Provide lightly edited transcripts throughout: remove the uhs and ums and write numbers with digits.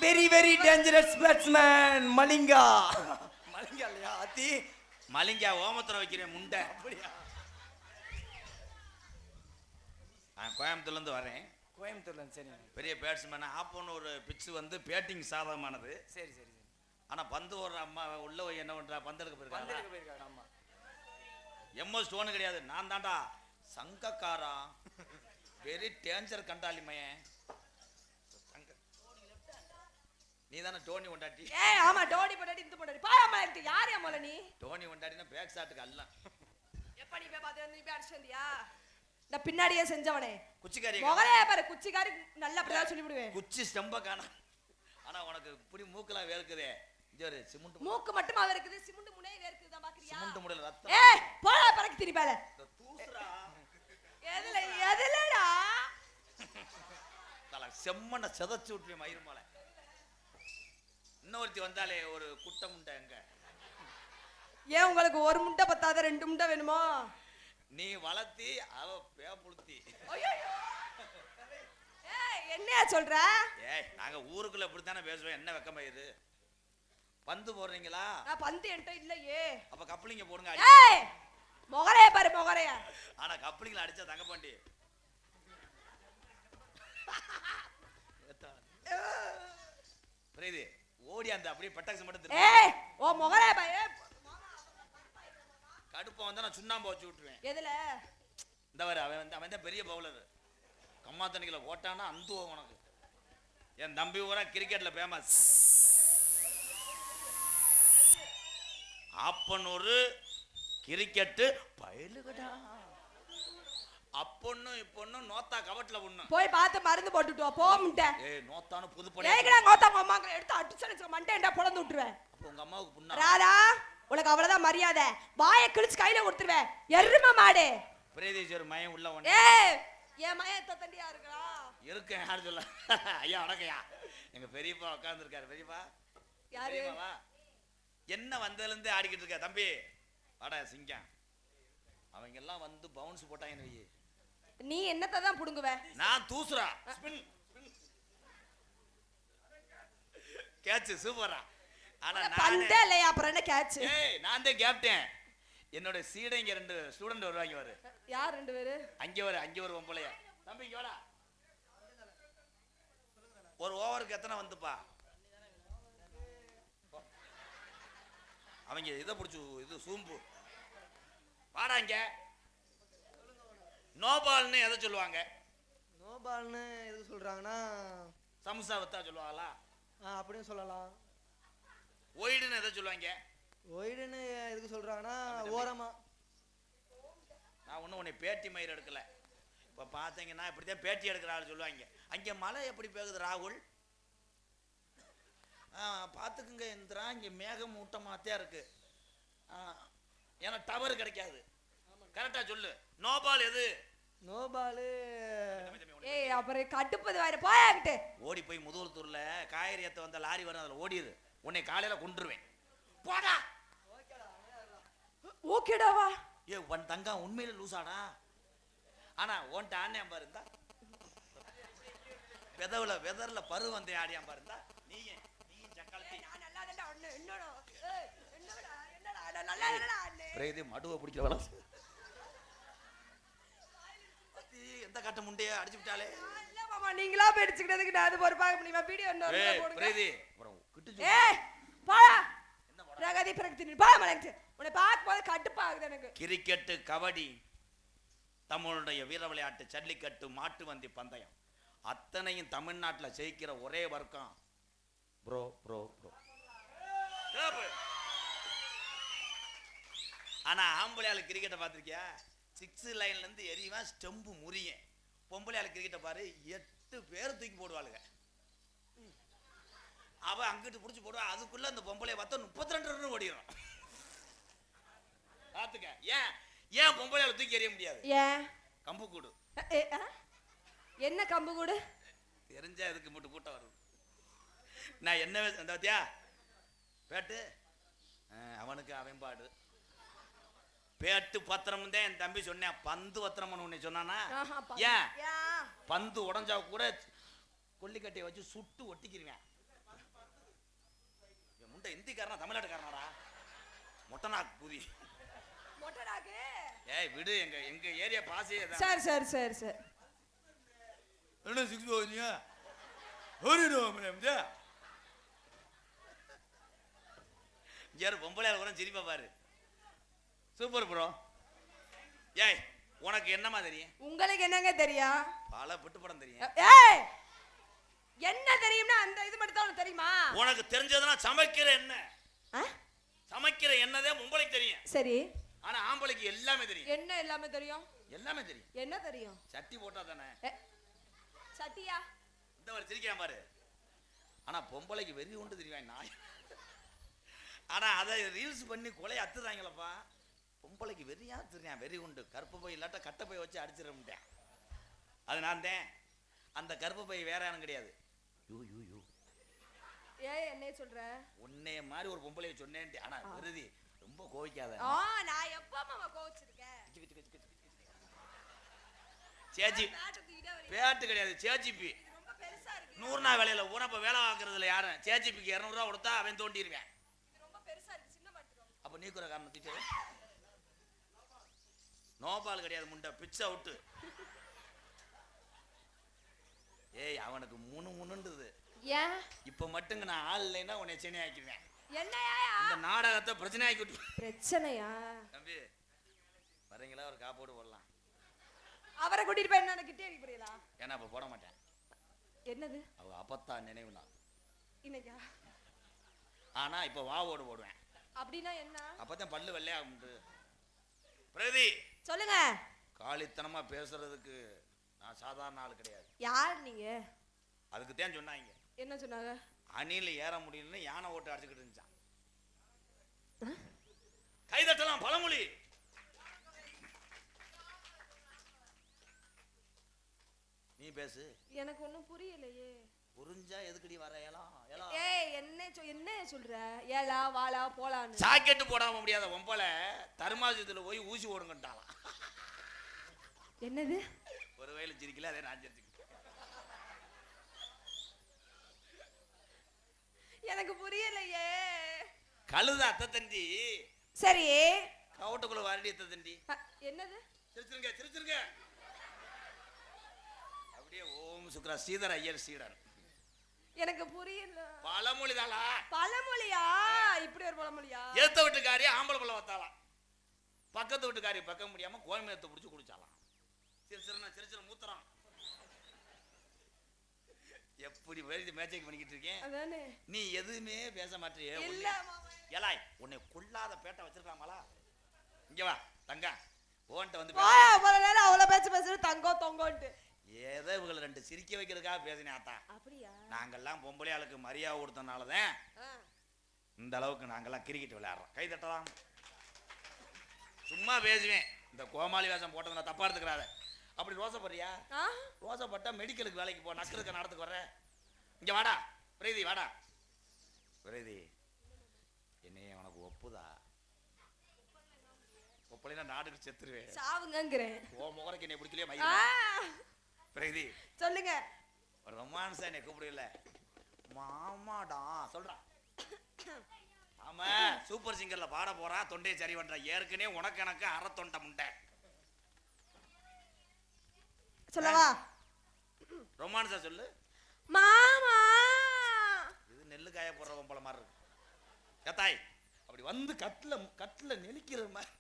Very very dangerous batsman Malinga. Malinga இல்லையா அத்தி? மலிங்கா ஓமத்துல வைக்கிறேன் முண்டை. அப்படியா? கோயம்புத்தூர்ல இருந்து வரேன். கோயம்புத்தூர்ல சரி. பெரிய பேட்ஸ்மேன். ஆப்போன்னு ஒரு பிச்சு வந்து பேட்டிங் சாதகமானது. சரி சரி சரி. ஆனா பந்து ஒரு அம்மா உள்ள போய் என்ன பண்றா, பந்தலுக்கு போயிருக்காங்க. ஆமா. எம்எஸ் ஸ்டோனு கிடையாது, நான் தான்டா சங்கக்காரா. Very danger கண்டாலி மையன். நீ தானே டோனி கொண்டாட்டி? ஆமா டோனி கொண்டாட்டி இந்த கொண்டாட்டி. பாயாமா இருக்கு யார் ஏமோல நீ? டோனி கொண்டாட்டினா பேக் ஷாட்டுக்கு அல்ல. எப்ப நீ போய் பாத்து நீ பேட் செஞ்சியா? நான் பின்னாடியே செஞ்சவனே. குச்சிக்காரி மொகரே பாரு குச்சிக்காரி நல்லா பிரதா சொல்லி விடுவேன். குச்சி ஸ்டம்ப காணா. ஆனா உனக்கு இப்படி மூக்குலாம் வேர்க்குதே. ஜோரு சிமெண்ட் மூக்கு மட்டுமா வேர்க்குது, சிமெண்ட் முனே வேர்க்குது தான் பாக்குறியா? சிமெண்ட் முடையில ரத்தம். போடா பறக்கு திரிபால. தூசுடா. எதுலடா? தல செம்மண்ண செதச்சு விட்டுறேன் மயிர் மேல. இன்னொருத்தி வந்தாலே ஒரு குட்டை முண்டை எங்க? ஏன் உங்களுக்கு ஒரு முண்டை பத்தாத ரெண்டு முண்டை வேணுமா? நீ வளர்த்தி அவ பேப்புளுத்தி. ஐயோ என்னையா சொல்ற? நாங்க ஊருக்குள்ள இப்படித்தானே பேசுவோம். என்ன வெக்கமா இது? பந்து போடுறீங்களா? நான் பந்து என்கிட்ட இல்லையே. அப்ப கப்ளிங்க போடுங்க. மொகரே பாரு மொகரையா. ஆனா கப்ளிங்ல அடிச்சா தங்க பாண்டி. புரியுது? ஓடி அந்த அப்படியே பட்டாக்ஸ் மட்டும் ஓ மொகரே பாரு. கடுப்பா வந்தா நான் சுண்ணாம்பு வச்சு விட்டுருவேன். எதுல? இந்த வர அவன் தான் பெரிய பவுலர். கம்மா தண்ணிக்குள்ள ஓட்டானா அந்துவோம் உனக்கு. என் தம்பி ஊரா கிரிக்கெட்ல ஃபேமஸ். அப்பனூர் கிரிக்கெட்டு பயலுகடா. அப்பொண்ணு இப்பொண்ணு நோத்தா கவட்ல ஒண்ணு. போய் பார்த்து மருந்து போட்டுட்டு வா போம்ட்ட. நோத்தானு புதுப்படி. ஏங்கடா நோத்தா அம்மாங்க எடுத்து அடிச்சு மண்டைண்டா பொளந்து விட்டுருவேன். அப்ப உங்க அம்மாவுக்கு புண்ணா? ராதா உனக்கு அவ்வளவுதான் மரியாதை. வாயை கிழிச்சு கையில கொடுத்துருவேன். எருமை மாடு. பிரேதேஸ்வர் மயம் உள்ள ஒண்ணு. என் மயம் தத்தண்டியா இருக்கா? இருக்கேன். யாரு சொல்ல? ஐயா வணக்கம்யா. எங்க பெரியப்பா உட்கார்ந்து இருக்காரு. பெரியப்பா யாரு? என்ன வந்ததுல இருந்து ஆடிக்கிட்டு இருக்க தம்பி? வாடா சிங்கம். அவங்க எல்லாம் வந்து பவுன்ஸ் போட்டாங்கன்னு வை. நீ என்னத்தை தான் புடுங்குவ? நான் தூசுறா. கேட்ச் சூப்பரா. ஆனா நான் பந்தே இல்லையா அப்புறம் என்ன கேட்ச்? நான் தான் கேப்டன். என்னோட சீடைங்க ரெண்டு ஸ்டூடண்ட் வருவாங்க. வரு யார் ரெண்டு பேரு? அங்கே ஒரு பொம்பளையா. தம்பி இங்க வாடா. ஒரு ஓவருக்கு எத்தனை வந்துப்பா? அவங்க இதை பிடிச்சு இது சூம்பு. வாடா இங்க. நோபால்னு எதை சொல்லுவாங்க? நோபால்னு எதுக்கு சொல்றாங்கன்னா சம்சா வத்தா சொல்லுவாங்களா? அப்படின்னு சொல்லலாம். ஒய்டுன்னு எதை சொல்லுவாங்க? ஒய்டுன்னு எதுக்கு சொல்றாங்கன்னா ஓரமா. நான் ஒன்றும் உன்னை பேட்டி மயிர் எடுக்கல. இப்போ பார்த்தீங்கன்னா இப்படித்தான் பேட்டி எடுக்கிற ஆள் சொல்லுவாங்க. அங்கே மழை எப்படி பேகுது ராகுல்? பார்த்துக்குங்க இந்திரா, இங்கே மேகம் மூட்டமாத்தே இருக்கு. ஏன்னா டவர் கிடைக்காது. கரெக்டா சொல்லு. நோபால் எது? நோபால் அப்புறம் கட்டுப்பது வேற போயாக்கிட்டு ஓடி போய் முதுகுளத்தூர்ல காய்கறி ஏத்த வந்த லாரி வரும், அதில் ஓடிடு. உன்னை காலையில கொண்டுருவேன். போடா. ஓகேடாவா? உன் தங்கா உண்மையில லூசாடா. ஆனா உன்ட்ட ஆடியான் பாருந்தா, வெதர்ல பரு வந்தே ஆடியான் பாருந்தா. நீங்க மடுவை பிடிக்கிறவள எந்த கட்ட முண்டைய அடிச்சு விட்டாலே. நீங்களா பேடிச்சுக்கிட்டதுக்கு நான் அது பொறுப்பாக முடியுமா? வீடியோ கிரிக்கெட்டு, கபடி, தமிழுடைய வீர விளையாட்டு, ஜல்லிக்கட்டு, மாட்டு வண்டி பந்தயம் அத்தனையும் தமிழ்நாட்டில் ஜெயிக்கிற ஒரே வர்க்கம் ப்ரோ ப்ரோ ப்ரோ. ஆனா ஆம்பளையாளு கிரிக்கெட்டை பார்த்துருக்கியா? 6 லைன்ல இருந்து எரிவான், ஸ்டெம்பு முறியன். பொம்பளையாளு கிரிக்கெட்டை பாரு, 8 பேர் தூக்கி போடுவாளுங்க. அவ அங்கிட்டு புடிச்சு போடுவா. அதுக்குள்ள அந்த பொம்பளைய பார்த்தா 32 ரன் ஓடிடும். பாத்துக்க. ஏன் பொம்பளையால தூக்கி எறிய முடியாது? ஏன்? கம்பு கூடு. என்ன கம்பு கூடு? தெரிஞ்சா இதுக்கு மட்டும் கூட்டம் வருது. நான் என்ன பாத்தியா பேட்டு அவனுக்கு அவன் பாடு. பேட்டு பத்திரம் தான் என் தம்பி சொன்னேன். பந்து பத்திரம் உன்னை சொன்னானா? ஏன் பந்து உடஞ்சா கூட கொல்லிக்கட்டையை வச்சு சுட்டு ஒட்டிக்கிறேன். முட்டை இந்திக்காரனா தமிழ்நாட்டுக்காரனாடா மொட்டை நாக்கு பூதி மொட்டடாக்கு ஏய் விடு எங்க ஏரியா பாசே தான் சரி சரி சரி சரி என்ன 6 போவீங்க ஒரு நோம்பு யாரு பொம்பளையால கூட சிரிப்பா பாரு சூப்பர் ப்ரோ ஏய் உனக்கு என்னமா தெரியும் உங்களுக்கு என்னங்க தெரியும் பல பிட்டு படம் தெரியும் ஏய் என்ன தெரியும்னா அந்த இது மட்டும் தான் உனக்கு தெரியுமா உனக்கு தெரிஞ்சதுன்னா சமைக்கிற என்ன சமைக்கிற என்னதே பொம்பளைக்கு தெரியும் சரி ஆனா ஆம்பளைக்கு எல்லாமே தெரியும் என்ன எல்லாமே தெரியும் எல்லாமே தெரியும் என்ன தெரியும் சட்டி போட்டா தானே சட்டியா இந்த மாதிரி சிரிக்கிறான் பாரு ஆனா பொம்பளைக்கு வெறி உண்டு தெரியும் நாய் ஆனா அதை ரீல்ஸ் பண்ணி கொலையை அத்துறாங்களப்பா பொம்பளைக்கு வெறியா தெரியும் வெறி உண்டு கருப்பு பை இல்லாட்ட கட்டை பை வச்சு அடிச்சிட முடியும் அது நான் தான் அந்த கருப்பு பை வேற யாரும் கிடையாது யூ யூ யூ ஏய் என்ன சொல்ற உன்னைய மாதிரி ஒரு பொம்பளைய சொன்னேன் ஆனா விருதி ரொம்ப கோவிக்காத நான் எப்ப மாமா கோவிச்சிருக்கேன் சேச்சி பேட்டு கிடையாது சேச்சிப்பி ரொம்ப பெருசா இருக்கு 100 நாள் வேலையில ஊனப்ப வேலை வாங்குறதுல யாரும் சேச்சிப்பிக்கு 200 ரூபா கொடுத்தா அவன் தோண்டிடுவேன் ரொம்ப பெருசா இருக்கு சின்ன மாட்டுறோம் அப்ப நீக்குற காரணம் டீச்சர் நோபால் கிடையாது முண்டை பிச்சை அவுட்டு ஏய் அவனுக்கு முணுன்றது ஏன் இப்ப மட்டுங்க நான் ஆள் இல்லைன்னா உன்னை சென்னை ஆக்கிடுவேன் என்னையா இந்த நாடகத்தை பிரச்சனை ஆக்கி விட்டு பிரச்சனையா தம்பி வரீங்களா ஒரு காப்போடு போடலாம் அவரை கூட்டிட்டு போய் என்ன கிட்டே அடிக்க போறீங்களா ஏன்னா அப்ப போட மாட்டேன் என்னது அவ அப்பத்தா நினைவு நாள் இன்னைக்கா ஆனா இப்ப வாவோடு போடுவேன் அப்படின்னா என்ன அப்பதான் பல்லு வெள்ளையா உண்டு பிரதி சொல்லுங்க காலித்தனமா பேசுறதுக்கு நான் சாதாரண ஆள் கிடையாது யார் நீங்க அதுக்கு தான் சொன்னாங்க என்ன சொன்னாங்க அணில ஏற முடியலன்னு யானை ஓட்டு அடிச்சுக்கிட்டு இருந்துச்சான் கைதட்டலாம் பழமொழி நீ பேசு எனக்கு ஒண்ணும் புரியலையே புரிஞ்சா எதுக்குடி வர ஏலாம் ஏய் என்ன சொல்ற ஏலா வாலா போலான்னு சாக்கெட்டு போடாம முடியாத ஒம்பல தர்மாசத்துல போய் ஊசி ஓடுங்கட்டாலாம் என்னது ஒரு வயல சிரிக்கல அதே நான் சிரிச்சுக்கிட்டேன் எனக்கு புரியலையே கழுத அத்தை தண்டி சரி கவுட்டுக்குள்ள வாரடி அத்தை தண்டி என்னது சிரிச்சிருங்க அப்படியே ஓம் சுக்ரா ஸ்ரீதர் ஐயர் சீடர் எனக்கு புரியல பழமொழி தாளா பழமொழியா இப்படி ஒரு பழமொழியா ஏத்த வீட்டுக்காரி ஆம்பளை பழம் வத்தாலாம் பக்கத்து வீட்டுக்காரி பக்கம் முடியாம கோயம்பேத்தை பிடிச்சி குடிச்சாலாம் சிரிச்சிரு மூத்தரம் எப்படி மேட்சிங் பண்ணிக்கிட்டு இருக்கேன் அதானே நீ எதுவுமே பேச மாட்டியே இல்ல மாமா ஏலாய் உன்னை கொல்லாத பேட்டை வச்சிருக்கலாமாலா இங்க வா தங்கா ஓன்ட்ட வந்து போயா போற நேரம் அவ்வளவு பேச்சு தங்கம் தொங்கோன்ட்டு ஏதோ இவங்களை ரெண்டு சிரிக்க வைக்கிறதுக்காக பேசினேன் ஆத்தா அப்படியா நாங்கெல்லாம் பொம்பளை ஆளுக்கு மரியாதை கொடுத்தனாலதான் இந்த அளவுக்கு நாங்கெல்லாம் கிரிக்கெட் விளையாடுறோம் கை தட்டலாம் சும்மா பேசுவேன் இந்த கோமாளி வேஷம் போட்டதுல தப்பா எடுத்துக்கிறாத அப்படி ரோசப்படுறியா ரோசப்பட்டா மெடிக்கலுக்கு வேலைக்கு போ நக்கலுக்கு நடத்துக்கு வர்ற இங்க வாடா பிரீதி வாடா பிரீதி என்னைய உனக்கு ஒப்புதா ஒப்பலைனா நாடுக்கு செத்துருவேன் சாவுங்கங்கறேன் ஓ முகரைக்கு என்னை பிடிக்கலையே மயிர் பிரீதி சொல்லுங்க ஒரு ரொமான்ஸா என்னை கூப்பிடல மாமாடா சொல்றான் ஆமா சூப்பர் சிங்கர்ல பாட போறா தொண்டையை சரி பண்ற ஏற்கனவே உனக்கு எனக்கு அரை தொண்டை முண்டை சொல்லவா ரொமான்ஸா சொல்லு மாமா இது நெல்லு காய போடுற பொம்பளை மாதிரி இருக்கு கத்தாய் அப்படி வந்து கட்டில நெளிக்கிற மாதிரி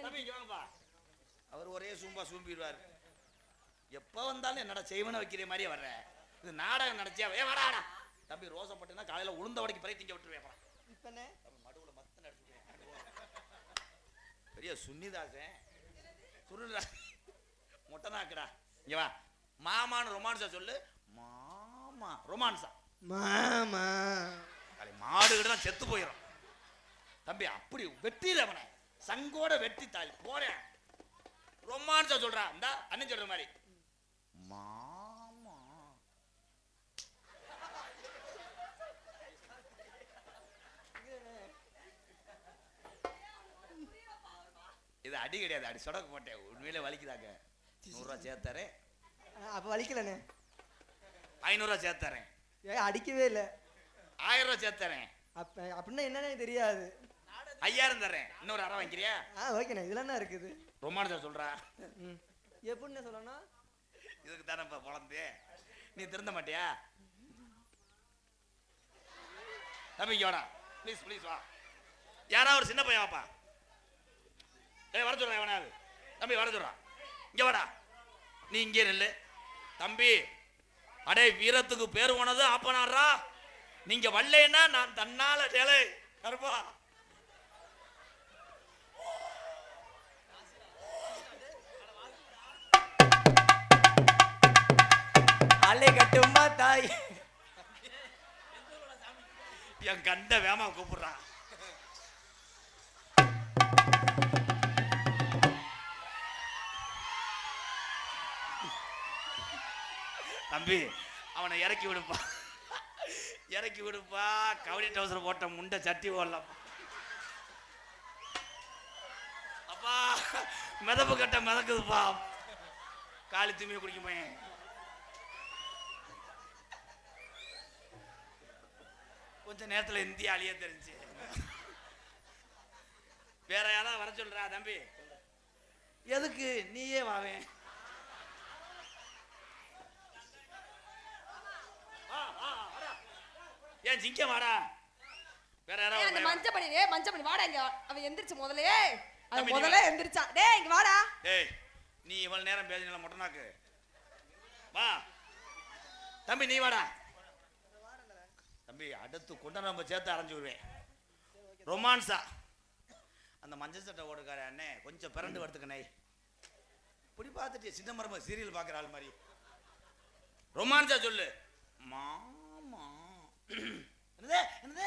தம்பி இங்க வாங்கப்பா அவர் ஒரே சூம்பா சூம்பிடுவார் எப்ப வந்தாலும் என்னடா செய்வன வைக்கிற மாதிரியே வர்ற இது நாடகம் நடத்தியா வாடா தம்பி ரோசப்பட்டுனா காலையில உளுந்த வடைக்கு பிறகு திங்க விட்டுருவேன் மடுவுல மத்த நடிச்சுருவேன் பெரிய சுன்னிதாசன் சுருடா மொட்டை நாக்குடா இங்க வா மாமான்னு ரொமான்ஸா சொல்லு மாமா ரொமான்ஸா மாமா மாடு கிட்ட செத்து போயிடும் தம்பி அப்படி வெட்டிடு அவனை சங்கோட வெட்டி தாய் போறேன் ரொமான்ஸா சொல்றா இந்த அண்ணன் சொல்ற மாதிரி மாமா இது அடி கிடையாது அடி சொடக்கு போட்டேன் உண்மையிலே வலிக்குதாங்க 100 ரூபா சேர்த்தாரே அப்ப வலிக்கலண்ணே 500 ரூபா சேர்த்தாரேன் அடிக்கவே இல்லை 1000 ரூபா சேர்த்து தரேன். அப்படின்னா என்னன்னு எனக்கு தெரியாது. 5000 தரேன். இன்னொரு அரை வாங்கிக்கிறியா? ஓகேண்ணா. இதுல என்ன இருக்குது? ரொமான்ஸா சொல்றா. எப்படின்னு சொல்லணும்? இதுக்கு தானே இப்ப பொழந்து. நீ திருந்த மாட்டியா? தம்பி வாடா, ப்ளீஸ் ப்ளீஸ் வா. யாரா ஒரு சின்ன பையன் வாப்பா. வர சொல்றேன். எவனாவது தம்பி வர சொல்றான். இங்க வாடா. நீ இங்கே நில்லு தம்பி. அடே வீரத்துக்கு பேர் போனது ஆப்பனாரா. நீங்க வரலைன்னா நான் தன்னால டேலே கருப்பா. அலை கட்டுமா தாய். என் கண்ட வேமா கூப்பிடுறான். தம்பி அவனை இறக்கி விடுப்பா. இறக்கி விடுப்பா. கவடி டவுசர் போட்ட முண்டை சட்டி ஓடலாம். அப்பா மிதப்பு கட்ட மிதக்குதுப்பா. காலி தூமியை குடிக்குமே. கொஞ்ச நேரத்தில் இந்தியா அழிய தெரிஞ்சு. வேற யாராவது வர சொல்றா தம்பி. எதுக்கு நீயே வாவேன். ஏன் ஜிங்க வாடா. வேற யாராவது அந்த மஞ்சப்பணி வாடா இங்க. அவன் எந்திரிச்சு முதல்ல. அவன் முதல்ல எந்திரிச்சான். டேய் இங்க வாடா. டேய் நீ இவ்வளவு நேரம் பேசினல மொட்டனாக்கு. வா தம்பி நீ வாடா. தம்பி அடுத்து கொண்ட நம்ம சேர்த்து அரைஞ்சு விடுவேன். ரொமான்ஸா அந்த மஞ்சள் சட்டை ஓடுக்கார அண்ணே கொஞ்சம் பிறண்டு வரத்துக்கண்ணே. இப்படி பார்த்துட்டு சின்ன மரம சீரியல் பார்க்குற ஆள் மாதிரி ரொமான்ஸா சொல்லு. மாமா என்னது என்னது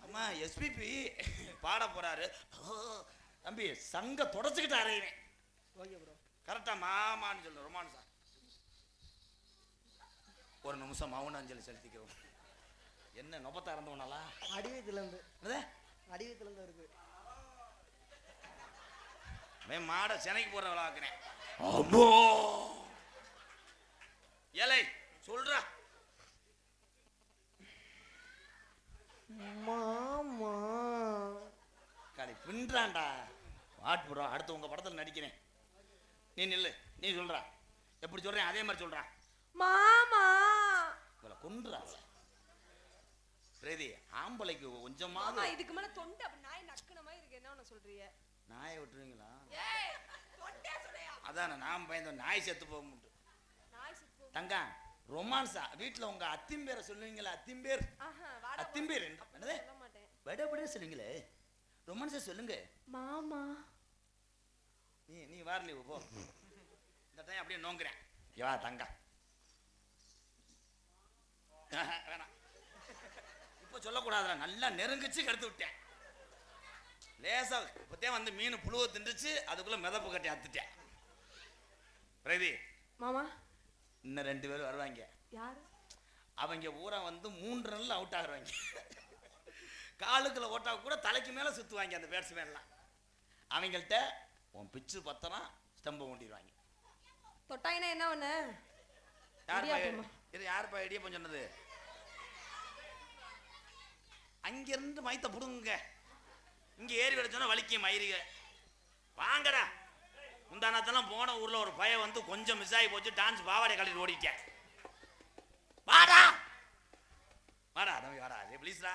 அம்மா எஸ்பிபி பாட போறாரு. தம்பி சங்க தொடச்சுக்கிட்டு அறையுவேன். கரெக்டா மாமான்னு சொல்லு. ரொமான்ஸா ஒரு நிமிஷம் மௌன அஞ்சலி செலுத்திக்கிறோம். என்ன நொப்பத்தா இறந்தவனாலா? அடிவயத்துல இருந்து இருக்கு. மாட சென்னைக்கு போற விளாக்குறேன். அம்மோ ஏலை சொல்றா. மாமா காலை பின்றான்டா. வாட் ப்ரோ அடுத்து உங்க படத்தில் நடிக்கிறேன். நீ நில்லு. நீ சொல்றா. எப்படி சொல்றேன் அதே மாதிரி சொல்றா. மாமா இவளை கொன்றா. பிரேதி ஆம்பளைக்கு கொஞ்சமாவது. மாமா இதுக்கு மேல தொண்டை அப்படி நாய் நக்குன மாதிரி இருக்கு. என்ன சொல்றீங்க? நாயை விட்டுருவீங்களா? ஏய் தொண்டை சொல்லையா? அதானே நான் பயந்த நாய் செத்து போக முடியும். நாய் செத்து தங்கா ரொமான்ஸா வீட்டுல உங்க அத்திம்பேரை சொல்லுவீங்களா? அத்திம்பேர் அத்திம்பேர் என்னது சொல்ல மாட்டேன். விட சொல்லுங்களே. ரொமான்ஸா சொல்லுங்க மாமா. நீ வாரலி போ. இந்த டைம் அப்படியே நோங்குறேன். வா தங்கா. வேணாம் இப்ப சொல்லக்கூடாதுல. நல்லா நெருங்கிச்சு கெடுத்து விட்டேன். லேசா இப்பத்தே வந்து மீன் புழுவ திண்டுச்சு. அதுக்குள்ள மிதப்பு கட்டி அத்துட்டேன். பிரதி மாமா இன்னும் 2 பேர் வருவாங்க. யாரு? அவங்க ஊரை வந்து 3 ரன்ல அவுட் ஆகுறாங்க. காலுக்குள்ள ஓட்டா கூட தலைக்கு மேல சுத்துவாங்க அந்த பேட்ஸ்மேன்லாம். அவங்கள்ட்ட உன் பிச்சு பத்தனா ஸ்டம்பை ஊண்டிடுவாங்க. தொட்டாயினா என்ன பண்ண? யாருப்பா இடியப்பம் சொன்னது? அங்கிருந்து மைத்த புடுங்க. இங்க ஏறி விடச்சோன்னா வலிக்கும் மயிருக. வாங்கடா. முந்தானத்தெல்லாம் போன ஊர்ல ஒரு பையன் வந்து கொஞ்சம் மிஸ் ஆகி போச்சு. டான்ஸ் பாவாடை கட்டிட்டு ஓடிட்டேன். வாடா வாடா தம்பி வாடா. ப்ளீஸ்டா.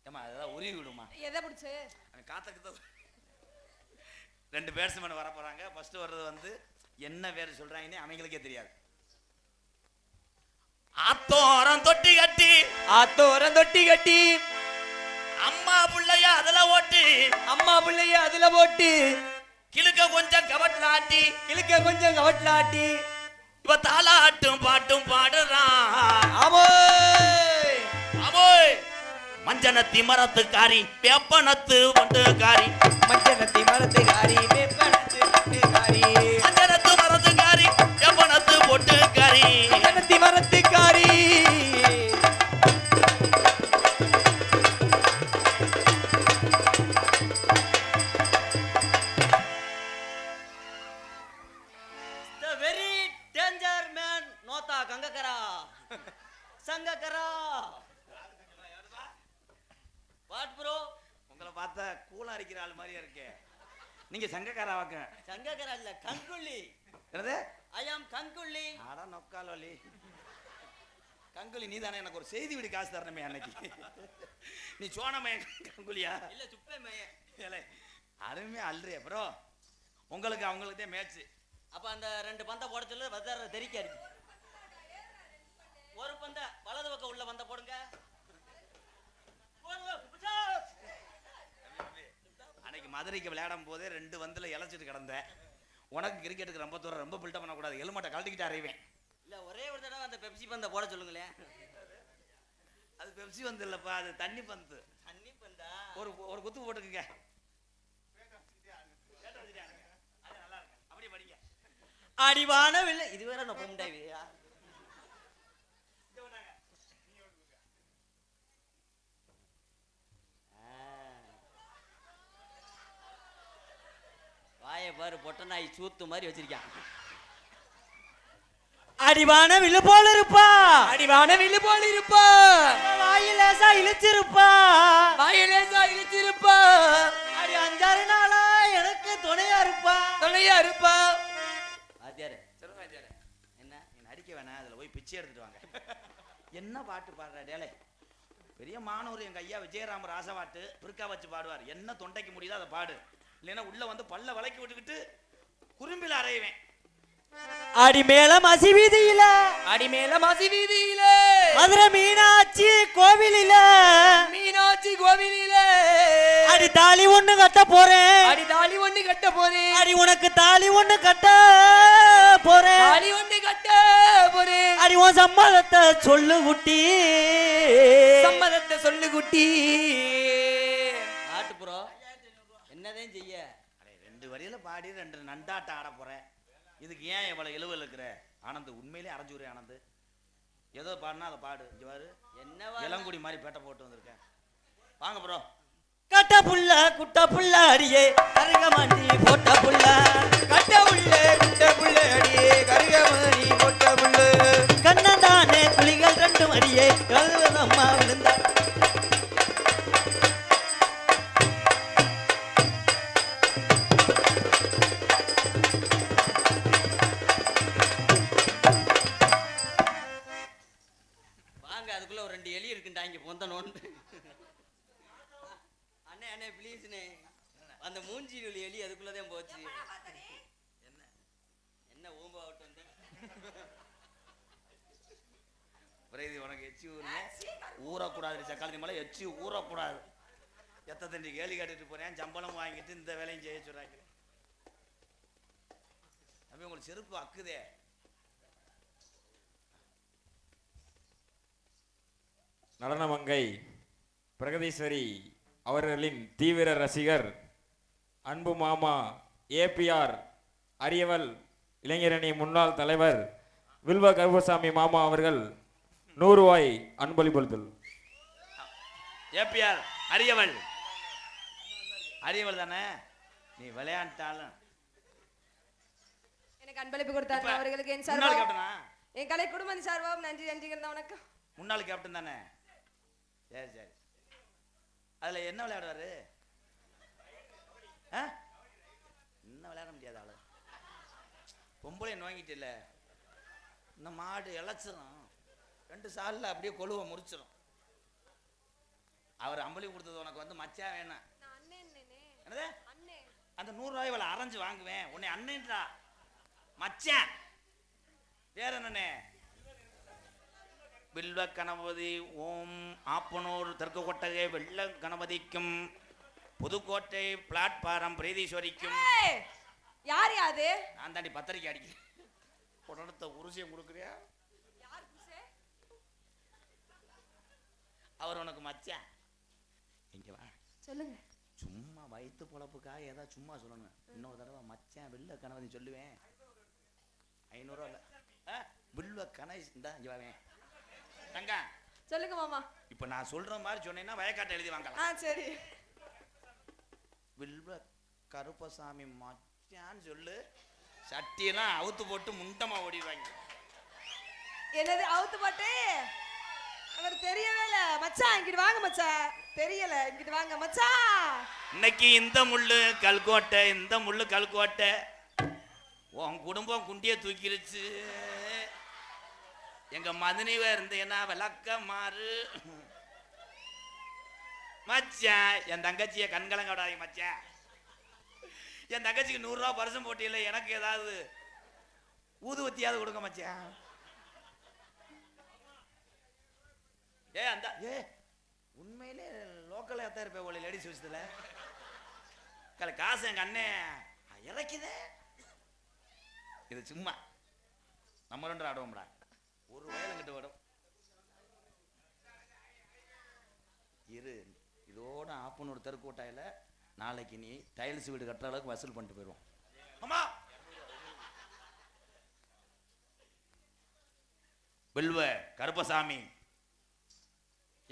ஏமா அதெல்லாம் உருவி விடுமா. எதை பிடிச்சு? காத்தக்கு 2 பேட்ஸ்மேன் வர போறாங்க. ஃபர்ஸ்ட் வர்றது வந்து என்ன பேர் சொல்றாங்கன்னு அவங்களுக்கே தெரியாது. ஆத்தோரம் தொட்டி கட்டி அம்மா புள்ளைய அதுல ஓட்டி கிழுக்க கொஞ்சம் கவட்லாட்டி இவ தாலாட்டும் பாட்டும் பாடுறான். அமோய் மஞ்சனத்தி மரத்துக்காரி வேப்பனத்து ஒட்டுக்காரி. மஞ்சனத்தி மரத்துக்காரி வேப்பனத்து ஒட்டுக்காரி. மஞ்சனத்து மரத்துக்காரி வேப்பனத்து ஒட்டுக்காரி. மஞ்சனத்தி மரத்துக்காரி. The very danger man Nota Gangakara. Sangakara நீங்க சங்கக்காராவாக்க. சங்ககரா இல்ல, கங்குள்ளி. என்னது? ஐ ஆம் கங்குள்ளி. ஆடா நொக்கால் வலி. கங்குலி நீ தானே எனக்கு ஒரு செய்தி விடி காசு தரணுமே அன்னைக்கு. நீ சோனமைய கங்குலியா? இல்ல சுப்பே மையன். ஏலே அருமையா அல்றிய ப்ரோ. உங்களுக்கு அவங்களுக்கு தான் மேட்ச். அப்ப அந்த 2 பந்த போட சொல்லு, வந்தார தெரிக்காரு. ஒரு பந்த வலது பக்கம் உள்ள பந்த போடுங்க. அன்னைக்கு மதுரைக்கு விளையாடும் போதே 2 பந்தில் இழைச்சிட்டு கிடந்தேன். உனக்கு கிரிக்கெட்டுக்கு ரொம்ப தூரம் ரொம்ப பில்டப் பண்ணக்கூடாது, ஹெல்மெட்டை கழட்டிக்கிட்டு அறிவேன். இல்ல ஒரே ஒரு தடவை அந்த பெப்சி பந்த போட சொல்லுங்களேன். அது பெப்சி பந்து இல்லப்பா, அது தண்ணி பந்து. தண்ணி பந்தா? ஒரு குத்து போட்டுக்குங்க. அப்படியே படிங்க. அடிவான வில்லை. இது வேற நொப்ப முண்டாவியா? வாயை பாரு, பொட்ட நாய் சூத்து மாதிரி வச்சிருக்கான். அடிவான வில்லு போல இருப்பா, அடிவான வில்லு போல இருப்பா, வாயிலேசா இழுச்சிருப்பா, வாயிலேசா இழுச்சிருப்பா, அடி 5-6 நாளா எனக்கு துணையா இருப்பா. துணையா இருப்பா. ஆத்தியாரு சொல்லுங்க ஆச்சாரே. என்ன நீ நடிக்க வேணாம், அதில் போய் பிச்சை எடுத்துட்டு வாங்க. என்ன பாட்டு பாடுற டேலே? பெரிய மானூர் எங்கள் ஐயா விஜயராம ராசவாட்டு பிற்கா வச்சு பாடுவார். என்ன தொண்டைக்கு முடியுதோ அதை பாடு, இல்லைன்னா உள்ள வந்து பல்ல விளக்கி விட்டுக்கிட்டு குறும்பில் அறையுவேன். அடி மேல மசி வீதியில, அடி மேல மசி வீதியில, மதுரை மீனாட்சி கோவிலில, மீனாட்சி கோவிலில, அடி தாலி ஒண்ணு கட்ட போறேன், அடி தாலி ஒண்ணு கட்ட போறேன், அடி உனக்கு தாலி ஒண்ணு கட்ட போறேன், தாலி ஒண்ணு கட்ட போறேன், அடி உன் சம்மதத்தை சொல்லு குட்டி, சம்மதத்தை சொல்லு குட்டி. ஆட்டு ப்ரோ என்னதான் செய்ய? 2 வரியில பாடி 2 நண்டாட்டம் ஆட போறேன். இதுக்கு ஏன் இவ்வளவு இழுவல் இருக்கிற ஆனந்த்? உண்மையிலே அரைஞ்சூரே ஆனந்த். ஏதோ பாடுனா அதை பாடு. இங்க பாரு, என்னவா இளங்குடி மாதிரி பேட்டை போட்டு வந்திருக்கேன். வாங்க ப்ரோ. கட்ட புள்ள குட்ட புள்ள அடியே கருக மாட்டி போட்ட புள்ள, கட்ட புள்ள குட்ட புள்ள அடியே கருகமணி கொட்ட புள்ள, கண்ணதானே புலிகள் 2 அடியே கழுவதம்மா விழுந்த. அதுக்குள்ள ஒரு 2 எலி இருக்குண்டா இங்க பொந்த நோண்டு. அண்ணே அண்ணே ப்ளீஸ்ண்ணே, அந்த மூஞ்சியில் உள்ள எலி அதுக்குள்ளதான் போச்சு. என்ன என்ன ஓம்பா விட்டு வந்து பிரேதி உனக்கு எச்சி ஊருங்க ஊறக்கூடாது. சக்காலத்தி மேலே எச்சி ஊறக்கூடாது. எத்த தண்டி கேள்வி கேட்டுட்டு போறேன், சம்பளம் வாங்கிட்டு இந்த வேலையும் செய்ய சொல்றாங்க. அப்படி உங்களுக்கு செருப்பு அக்குதே. நடனமங்கை பிரகதீஸ்வரி அவர்களின் தீவிர ரசிகர் அன்பு மாமா ஏபிஆர் அரியவல் இளைஞரணி முன்னாள் தலைவர் வில்வ கருப்பசாமி மாமா அவர்கள் 100 ரூபாய் அன்பளிப்பளித்தல். ஏபிஆர் அரியவல், அரியவல் தானே நீ விளையாண்டாலும் எனக்கு அன்பளிப்பு கொடுத்தாரு அவர்களுக்கு என் முன்னாள் சார்பாக, கேப்டனா? என் கலை குடும்பம் சார்பாக நன்றி நன்றிங்க. வணக்கம். முன்னாள் கேப்டன் தானே? சரி சரி. அதுல என்ன விளையாடுவாரு? இன்னும் விளையாட முடியாது ஆளு. பொம்பளை நோங்கிட்டு இல்ல, இந்த மாடு இழைச்சிரும் 2 சாலில் அப்படியே கொழுவை முறிச்சிரும். அவர் அம்பளி கொடுத்தது உனக்கு வந்து மச்சா வேணாம். என்னது அந்த 100 ரூபாய் இவளை அரைஞ்சு வாங்குவேன். உன்னை அண்ணன்றா மச்சான். வேற என்னண்ணே? வில்வ கணபதி ஓம் ஆப்பனூர் தெற்கு கொட்டகை வெள்ள கணபதிக்கும் புதுக்கோட்டை பிளாட்பாரம் பிரீதீஸ்வரிக்கும். யார் யாது? நான் தாண்டி பத்திரிக்கை அடிக்கிறேன். உடனத்தை உருசியம் கொடுக்குறியா? அவர் உனக்கு மச்சான். இங்க வா சொல்லுங்க. சும்மா வயிற்று பொழப்புக்காக ஏதாவது சும்மா சொல்லணும். இன்னொரு தடவை மச்சான் வில்வ கணபதி சொல்லுவேன். 500 ரூபா இல்ல, வில்வ கணை இந்தா இங்க வாவேன். தங்க சொல்லுங்க மாமா. இப்ப நான் சொல்ற மாதிரி சொன்னேன்னா வயக்காட்டை எழுதி வாங்கலாம். சரி. வில்வ கருப்பசாமி மச்சான்னு சொல்லு. சட்டியெல்லாம் அவுத்து போட்டு முண்டமா ஓடிடுவாங்க. என்னது அவுத்து போட்டு? அவர் தெரியவே இல்ல மச்சான், இங்கிட்டு வாங்க மச்சான். தெரியல, இங்கிட்டு வாங்க மச்சான். இன்னைக்கு இந்த முள்ளு கல்கோட்டை, இந்த முள்ளு கல்கோட்டை. உன் குடும்பம் குண்டிய தூக்கிருச்சு. எங்க மதனிவ இருந்தேன்னா விளக்க மாறு மச்சான். என் தங்கச்சிய கண்கலங்க விடாதீங்க மச்சான். என் தங்கச்சிக்கு 100 ரூபா பரிசம் போட்டியில எனக்கு ஏதாவது ஊதுவத்தியாவது கொடுங்க மச்சான். அந்த உண்மையிலே லோக்கல் எத்தனை இருப்பேன் ஒரு லேடிஸ் விஷயத்துல காசு எங்க அண்ணன் இறக்குதே. இது சும்மா நம்ம 2 ஆடுவோம்டா. ஒரு வயலங்கிட்ட வரும் இரு. இதோட ஆப்பன் ஒரு தெருக்கூட்டாயில நாளைக்கு நீ டைல்ஸ் வீடு கட்டுற அளவுக்கு வசூல் பண்ணிட்டு போயிடுவோம். ஆமா வெல்வ கருப்பசாமி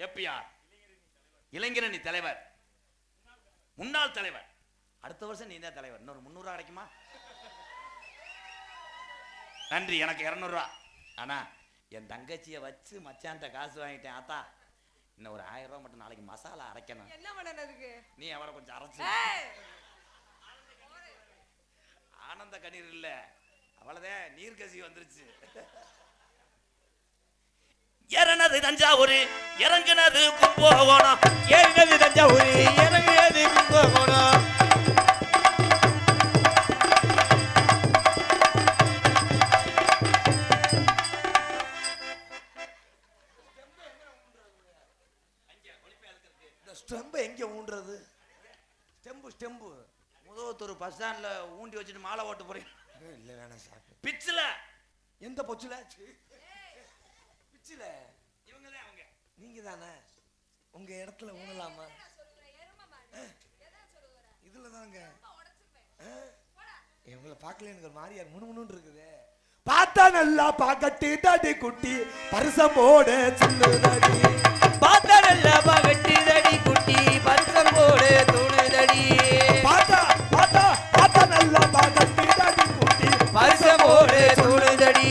ஏபிஆர் இளைஞரணி தலைவர், முன்னாள் தலைவர். அடுத்த வருஷம் நீ தான் தலைவர். இன்னொரு 300 ரூபா கிடைக்குமா? நன்றி. எனக்கு 200 ரூபா. ஆனா என் தங்கச்சியை வச்சு மச்சான்ட்ட காசு வாங்கிட்டேன். ஆத்தா இன்னும் ஒரு 1000 ரூபா மட்டும் நாளைக்கு மசாலா அரைக்கணும். என்ன பண்ணனதுக்கு? நீ அவரை கொஞ்சம் அரைச்சு. ஆனந்த கண்ணீர் இல்ல, அவ்வளவுதான் நீர்க்கசி வந்துருச்சு. ஏறினது தஞ்சாவூர், இறங்குனது கும்பகோணம். ஏறினது தஞ்சாவூர், இறங்குனது கும்பகோணம். ஸ்டெம்பு எங்க ஊன்றது? ஸ்டெம்பு முதவத்தூர் பஸ் ஸ்டாண்ட்ல ஊண்டி வச்சுட்டு மாலை ஓட்டு போறீங்க? இல்ல வேணாம் சார். பிச்சுல எந்த பொச்சுல? பிச்சுல இவங்க தான். அவங்க நீங்க தானே. உங்க இடத்துல ஊனலாமா? இதுல தாங்க. இவங்களை பார்க்கல எனக்கு ஒரு மாதிரியா முணுமுணுன்னு இருக்குது. பார்த்தா நல்லா பாக்கட்டு தடி குட்டி பரிசம் போட சொல்லுதடி. பார்த்தா நல்லா பாக்கட்டு தடி குட்டி பரிசம் போட தோணுதடி. பார்த்தா பார்த்தா பார்த்தா நல்லா பாக்கட்டு தடி குட்டி பரிசம் போட தோணுதடி.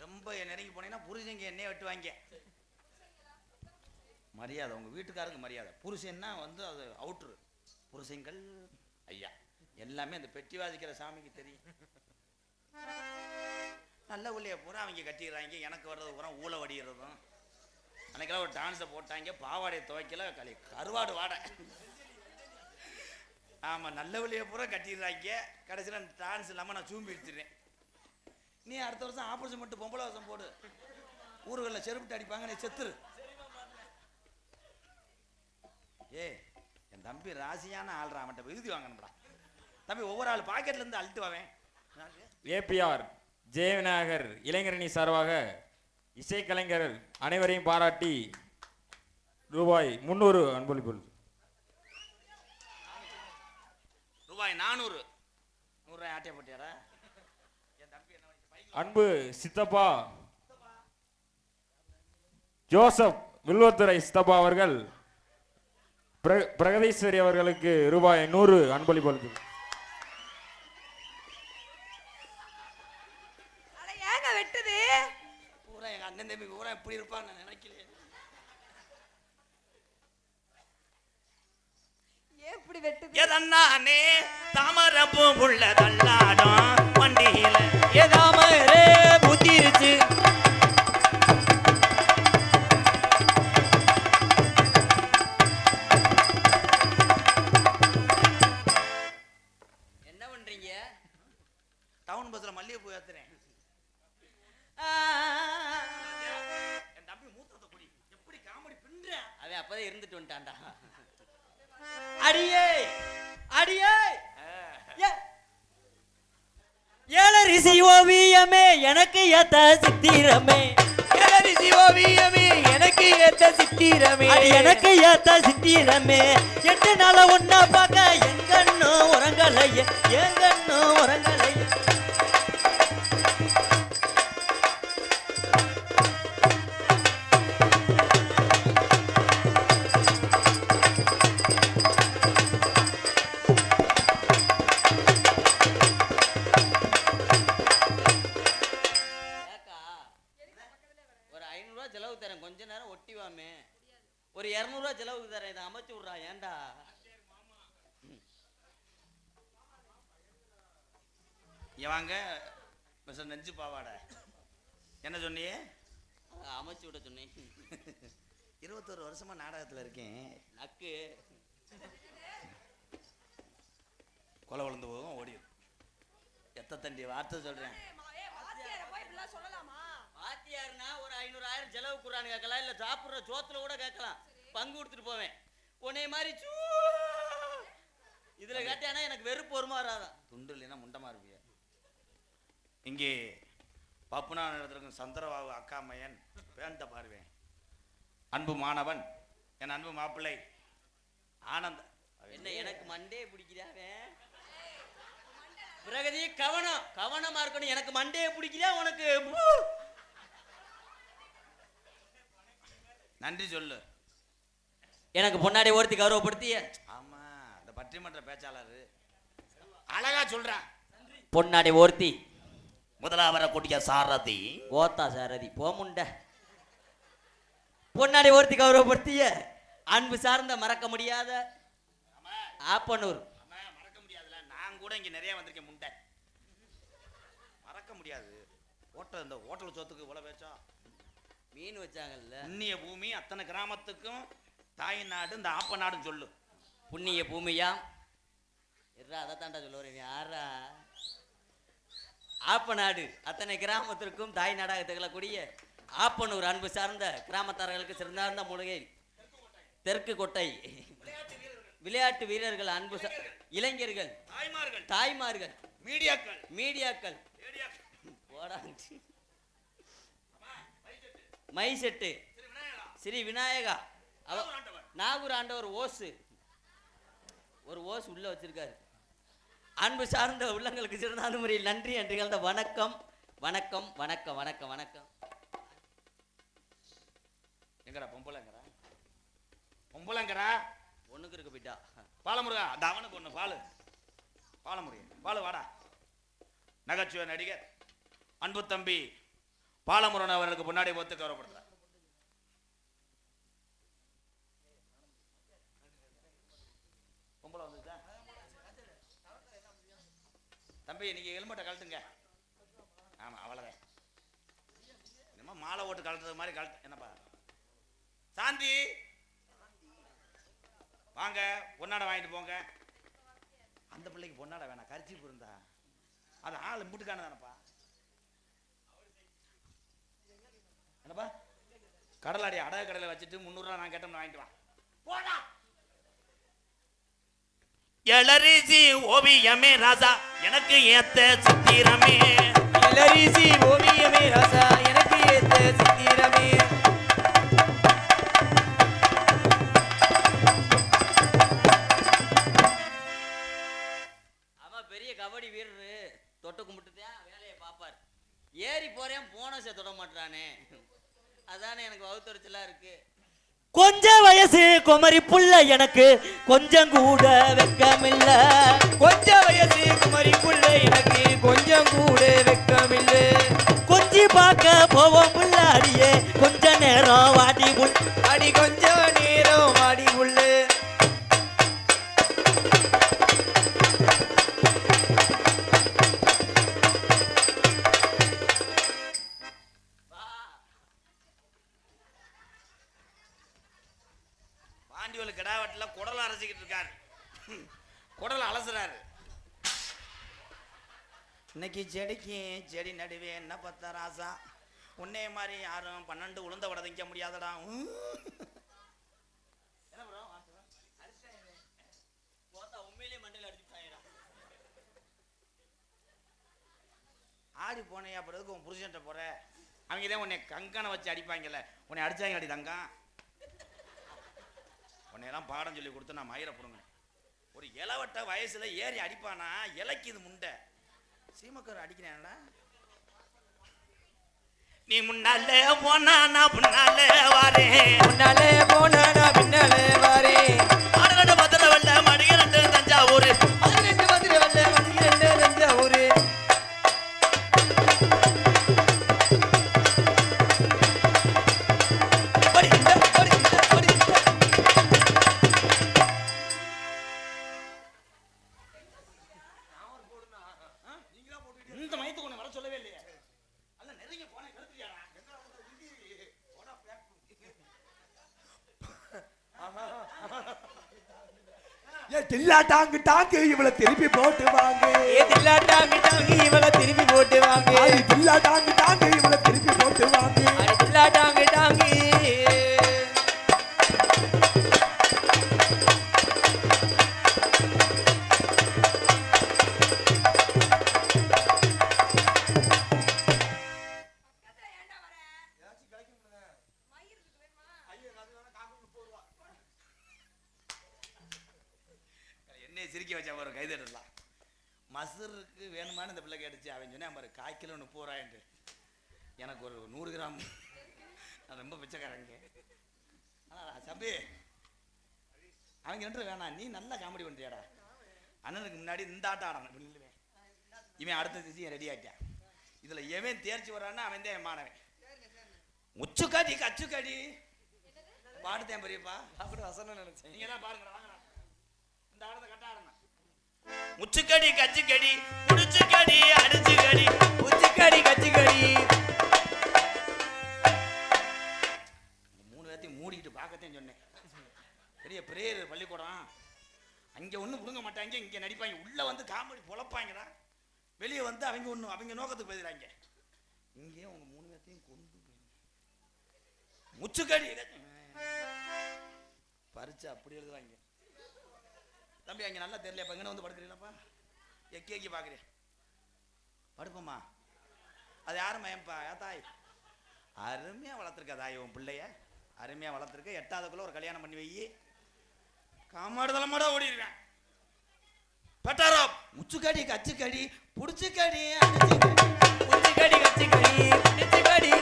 ரொம்ப நெருங்கி போனீங்கன்னா புருஷங்க என்னைய வெட்டுவாங்க. மரியாதை உங்க வீட்டுக்காரருக்கு மரியாதை. புருஷன்னா வந்து அது அவுட்ரு. புருஷங்கள் ஐயா எல்லாமே அந்த பெட்டி வாசிக்கிற சாமிக்கு தெரியும். நல்ல உள்ளே பூரா அவங்க கட்டிடுறாங்க. எனக்கு வர்றது பூரா ஊழ வடிகிறதும். அன்னைக்கெல்லாம் ஒரு டான்ஸை போட்டாங்க, பாவாடையை துவைக்கல, கருவாடு வாடை. ஆமாம், நல்ல உள்ளே பூரா கட்டிடுறாங்க. கடைசியில் டான்ஸ் இல்லாமல் நான் சூம்பி எடுத்துடுறேன். நீ அடுத்த வருஷம் ஆப்பரேஷன் மட்டும் பொம்பளை வருஷம் போடு. ஊர்களில் செருப்பிட்டு அடிப்பாங்க, நீ செத்துரு. என் தம்பி ராசியான ஆள்றா, அவன்கிட்ட விருதி வாங்கணும்டா. தம்பி ஒவ்வொரு ஆள் பாக்கெட்ல இருந்து அழுத்து வாவேன். ஏபிஆர் ஜெயவிநாயகர் இளைஞரணி சார்பாக இசைக்கலைஞர் அனைவரையும் பாராட்டி ரூபாய் 300 அன்பளிப்பு. ரூபாய் 400. 100 ரூபாய் ஆட்டிய போட்டியாரா? அன்பு சித்தப்பா ஜோசப் வில்வத்துறை சித்தப்பா அவர்கள் பிரகதீஸ்வரி அவர்களுக்கு ரூபாய் 100 அன்பளிப்பு. ஏங்க வெட்டுது? பூரா எங்க அண்ணன் தம்பி பூரா எப்படி இருப்பான்னு நான் நினைக்கல. ஏன் இப்படி வெட்டுது? எதன்னானே தாமரப்பூ உள்ள தள்ளாடும் வண்டியில ஏதாமரே புத்திருச்சு. என்ன பண்றீங்க? டவுன் பஸ்ல மல்லிகைப்பூ ஏத்துறேன். என் தம்பி மூத்தத்தை குடி எப்படி காமெடி பின்ற. அவன் அப்பதான் இருந்துட்டு வந்துட்டான்டா. அடியே அடியே ஏழரிசி ஓவியமே எனக்கு ஏத்த சித்திரமே. ஏழரிசி ஓவியமே எனக்கு ஏத்த சித்திரமே. எனக்கு ஏத்த சித்திரமே. 8 நாள ஒன்னா பார்க்க எங்கன்னும் உறங்கலையே, எங்கன்னும் உறங்கலையே. 200 செலவுக்கு தரேன், கொஞ்ச நேரம் ஒட்டிவாமே. ஒரு 200 செலவுக்கு தரேன், இதை அமைச்சு விட்றா. ஏன்டா வாங்க மிஸ்டர் நெஞ்சு பாவாடை, என்ன சொன்னியே? அமைச்சு விட சொன்னேன். 21 வருஷமா நாடகத்தில் இருக்கேன். நக்கு கொலை விழுந்து போகும் ஓடிடும். எத்த தண்டி வார்த்தை சொல்றேன். வாத்தியாருன்னா ஒரு 500,000 செலவு குறான்னு கேட்கலாம், இல்ல சாப்பிட்ற சோத்துல கூட கேட்கலாம், பங்கு கொடுத்துட்டு போவேன். உன்னை மாதிரி இதுல கேட்டானா எனக்கு வெறுப்பு வருமா வராதான்? துண்டு இல்லைன்னா முண்டமா இருப்பிய. இங்கே பப்புனா நடத்திருக்கும் சந்திரபாபு அக்கா மையன் பேண்ட பாருவேன். அன்பு மாணவன், என் அன்பு மாப்பிள்ளை ஆனந்த். என்ன எனக்கு மண்டே பிடிக்கிறாவே? பிரகதி கவனமா இருக்கணும். எனக்கு மண்டே பிடிக்கிறா, உனக்கு நன்றி சொல்லு. எனக்கு பொன்னாடி ஒருத்தி கௌரவப்படுத்திய. ஆமா, இந்த பட்டிமன்ற பேச்சாளர் அழகா சொல்றான். பொன்னாடி ஒருத்தி முதலாவர கூட்டிய சாரதி ஓத்தா சாரதி போமுண்ட. பொன்னாடி ஒருத்தி கௌரவப்படுத்திய அன்பு சார்ந்த மறக்க முடியாத ஆப்பனூர். மறக்க முடியாதுல, நான் கூட இங்க நிறைய வந்திருக்கேன். முண்டை மறக்க முடியாது. இந்த ஹோட்டல் சோத்துக்கு இவ்வளவு பேச்சா? மீன் வச்சாங்கல்ல. புண்ணிய பூமி, அத்தனை கிராமத்துக்கும் தாய் நாடு இந்த ஆப்ப நாடுன்னு சொல்லு. புண்ணிய பூமியா அதை தாண்டா சொல்ல வரேன். யாரா ஆப்ப நாடு அத்தனை கிராமத்திற்கும் தாய் நாடாக திகழக்கூடிய ஆப்பனூர் அன்பு சார்ந்த கிராமத்தார்களுக்கு சிறந்தார்ந்த மூலிகை தெற்கு கொட்டை விளையாட்டு வீரர்கள், அன்பு இளைஞர்கள், தாய்மார்கள், மீடியாக்கள் மைசெட்டு ஸ்ரீ விநாயகா நாகூர் ஆண்டவர் ஒரு ஓஸ் உள்ள வச்சிருக்காரு. அன்பு சார்ந்த உள்ளங்களுக்கு சிறந்த முறையில் நன்றி என்று கலந்த வணக்கம் வணக்கம் வணக்கம் வணக்கம் வணக்கம். எங்கடா பொம்பளைங்கடா ஒண்ணுக்கு இருக்கு போயிட்டா. பாலமுருகா, அந்த அவனுக்கு ஒண்ணு பாலமுருகன் வாடா. நகைச்சுவை நடிகர் அன்பு தம்பி பாலமுருகன் அவர்களுக்கு முன்னாடி ஒத்து கௌரவப்படுத்துறார். பொம்பளை வந்துச்சா? தம்பி நீங்க ஹெல்மெட்டை கழட்டுங்க. ஆமா அவ்வளவுதான். என்னமா மாலை ஓட்டு கழட்டுறது மாதிரி கழட்டு. என்னப்பா சாந்தி வாங்க, பொன்னாடை வாங்கிட்டு போங்க. அந்த பிள்ளைக்கு பொன்னாடை வேணாம், கரிச்சிப்பு இருந்தா அது ஆள் முட்டுக்கான தானப்பா. என்னப்பா கடலாடி அடகு கடையில் வச்சுட்டு 300 ரூபா நான் கேட்டோம்னு வாங்கிட்டு வா. போடா. எலரிசி ஓவியமே ராசா எனக்கு ஏத்த சித்திரமே. இளரிசி ஓவியமே ராசா எனக்கு ஏத்த சித்திரமே. அவன் பெரிய கபடி வீரரு, தொட்டு கும்பிட்டுதான் வேலையை பார்ப்பார். ஏறி போறேன் போனஸை தொட மாட்டானே, அதானே எனக்கு வகுத்தறிச்சலா இருக்கு. கொஞ்ச வயசு குமரி புள்ள எனக்கு கொஞ்சம் கூட வெக்கமில்ல. கொஞ்ச வயசு குமரி புள்ள எனக்கு கொஞ்சம் கூட வெக்கமில்ல. கொஞ்சி பார்க்க போவோம் புள்ள அடியே கொஞ்ச நேரம் வாடி புல் அடி கொஞ்ச நேரம் வாடி புல்லு. கிடாவட்டில் குடலை அரைச்சிக்கிட்டு இருக்காரு, குடலை அலசுறாரு. இன்னைக்கு செடிக்கு செடி நடுவே என்ன பத்த ராசா, உன்னே மாதிரி யாரும் 12 உளுந்த வடை திங்க முடியாதடா. ஆடி போனையா பிறகு உன் புருஷன்ட்ட போற, அவங்க தான் உன்னை கங்கனை வச்சு அடிப்பாங்கல்ல, உன்னை அடிச்சாங்க அடி தங்கம். உன்னையெல்லாம் பாடம் சொல்லி கொடுத்து நான் மயிரை போடுங்க. ஒரு இளவட்ட வயசுல ஏறி அடிப்பானா, இலைக்கு இது முண்டை சீமக்கர் அடிக்கிறேன்டா. நீ முன்னாலே போனா நான் பின்னாலே வாரேன், முன்னாலே போனா நான் பின்னாலே வாரேன். 12 மதுரை வெள்ள மடிக 2 தஞ்சாவூர், 12 மதுரை வெள்ள மடிக 2 தஞ்சாவூர். ஏ தில்லா டாங்கு டாங்கு இவளை திருப்பி போட்டு வாங்க தில்லா டாங்கு டாங்கு இவளை திருப்பி போட்டு வாங்க தில்லா டாங்கு டாங்கு இவளை திருப்பி போட்டு வாங்க தில்லா டாங்கு டாங்கு என்னைய சிரிக்க வச்சா பாரு கைதட்டலாம். மசருக்கு வேணுமான்னு இந்த பிள்ளை கேட்டுச்சு. அவன் சொன்னேன் பாரு 1/4 கிலோ 30 ரூபாய்ன்ட்டு. எனக்கு ஒரு 100 கிராம். நான் ரொம்ப பிச்சைக்காரங்க. ஆனால் தம்பி அவங்க 2 வேணாம், நீ நல்லா காமெடி பண்ணுறியாடா. அண்ணனுக்கு முன்னாடி இந்த ஆட்டம் ஆடணும். இல்லைவேன் இவன் அடுத்த திசையும் ரெடி ஆகிட்டான். இதில் எவன் தேர்ச்சி வரான்னா அவன் தான் மாணவன். முச்சுக்காடி கச்சுக்காடி பாடுத்தேன் பெரியப்பா. அப்படி வசனம் நினைச்சேன். நீங்க எல்லாம் பாருங்க, வாங்கடா இந்த ஆடத்தை கட்ட ஆடணும். முச்சுக்கடி கச்சுக்கடி புடிச்சுக்கடி அடிச்சுக்கடி முச்சுக்கடி கச்சுக்கடி. 3 பேர்த்தையும் மூடிக்கிட்டு பார்க்கத்தான் சொன்னேன். பெரிய பிரேயர் பள்ளிக்கூடம். அங்கே ஒன்றும் புடுங்க மாட்டாங்க, இங்கே நடிப்பாங்க. உள்ளே வந்து காமெடி பொழப்பாங்கடா. வெளியே வந்து அவங்க நோக்கத்துக்கு போயிடுறாங்க. இங்கே உங்க 3 பேர்த்தையும் கொண்டு முச்சுக்கடி பறிச்சு அப்படி எழுதுவாங்க. தம்பி அங்கே நல்லா தெரியல. இப்போ இங்கே வந்து படுக்கிறீங்களாப்பா? எக்கி பார்க்குறேன். படுப்போம்மா. அது யாரும் மயம்பா தாய் அருமையாக வளர்த்துருக்கா தாய். உன் பிள்ளைய அருமையாக வளர்த்துருக்க. 8ஆவதுக்குள்ள ஒரு கல்யாணம் பண்ணி வை. காமாடு தலைமாட ஓடிடுவேன். பட்டாரோ முச்சுக்கடி கச்சுக்கடி புடிச்சுக்கடி முச்சுக்கடி கச்சுக்கடி புடிச்சுக்கடி.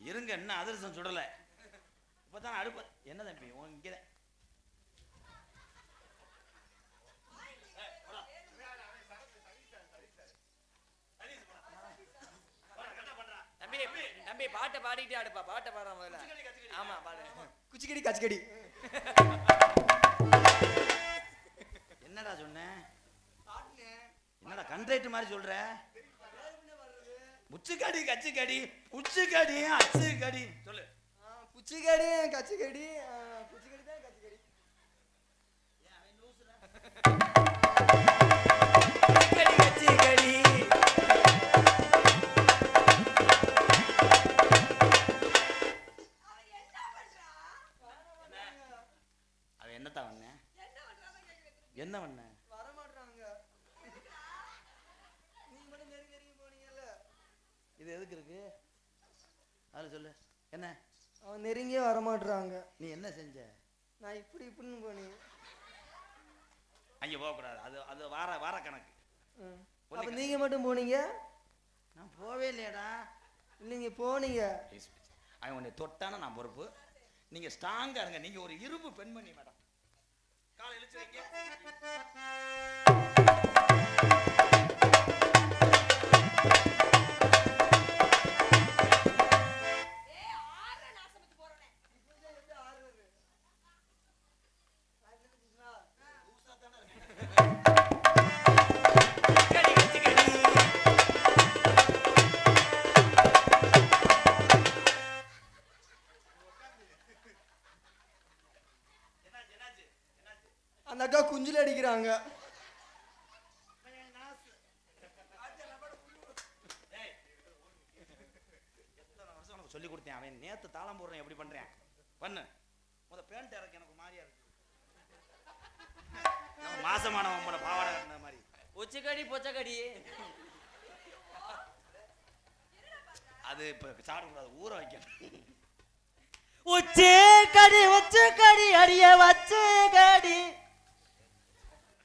இருங்க, என்ன அதிரசம் சுடல. இப்பதான் அடுப்பு. என்ன தம்பி இங்கே தம்பி பாட்டை பாடிக்கிட்டே அடுப்பா. பாட்டை பாடுற முதல்ல. ஆமா பாடு. குச்சிக்கடி கச்சிக்கடி. என்னடா சொன்ன? என்னடா கண்ட்ரைட் மாதிரி சொல்ற? முச்சுக்கடி கச்சுக்கடி புச்சுக்கடி அச்சுக்கடி சொல்லு. புச்சிக்கடி கச்சிக்கடி புச்சிக்கடி தான் கச்சிக்கடி. கச்சுக்கடி அவன் என்னத்தான் பண்ண? என்ன பண்ண? இது எதுக்கு இருக்கு? அதில் சொல்லு. என்ன? அவன் நெருங்கியே வரமாட்டுறாங்க. நீ என்ன செஞ்ச? நான் இப்படின்னு போனேன். அங்கே போகக்கூடாது. அது வார கணக்கு. அப்போ நீங்கள் மட்டும் போனீங்க? நான் போவே இல்லையாடா. இல்லைங்க போனீங்க. அவன் உன்னை தொட்டான நான் பொறுப்பு. நீங்கள் ஸ்ட்ராங்காக இருங்க. நீங்கள் ஒரு இரும்பு பெண்மணி மேடம். காலை இழுச்சு வைங்க. அந்த அக்கா குஞ்சில் அடிக்கிறாங்க. சொல்லி கொடுத்தேன். அவன் நேத்து தாளம் போடுறேன். எப்படி பண்றேன் பண்ணு. பேண்ட் இறக்கு. எனக்கு மாதிரியா இருக்கு. மாசமானவன் போல பாவாடை கட்டின மாதிரி. உச்சிக்கடி பொச்சக்கடி. அது இப்ப சாப்பிடக்கூடாது, ஊற வைக்கணும். உச்சிக்கடி அடிய வச்சுக்கடி.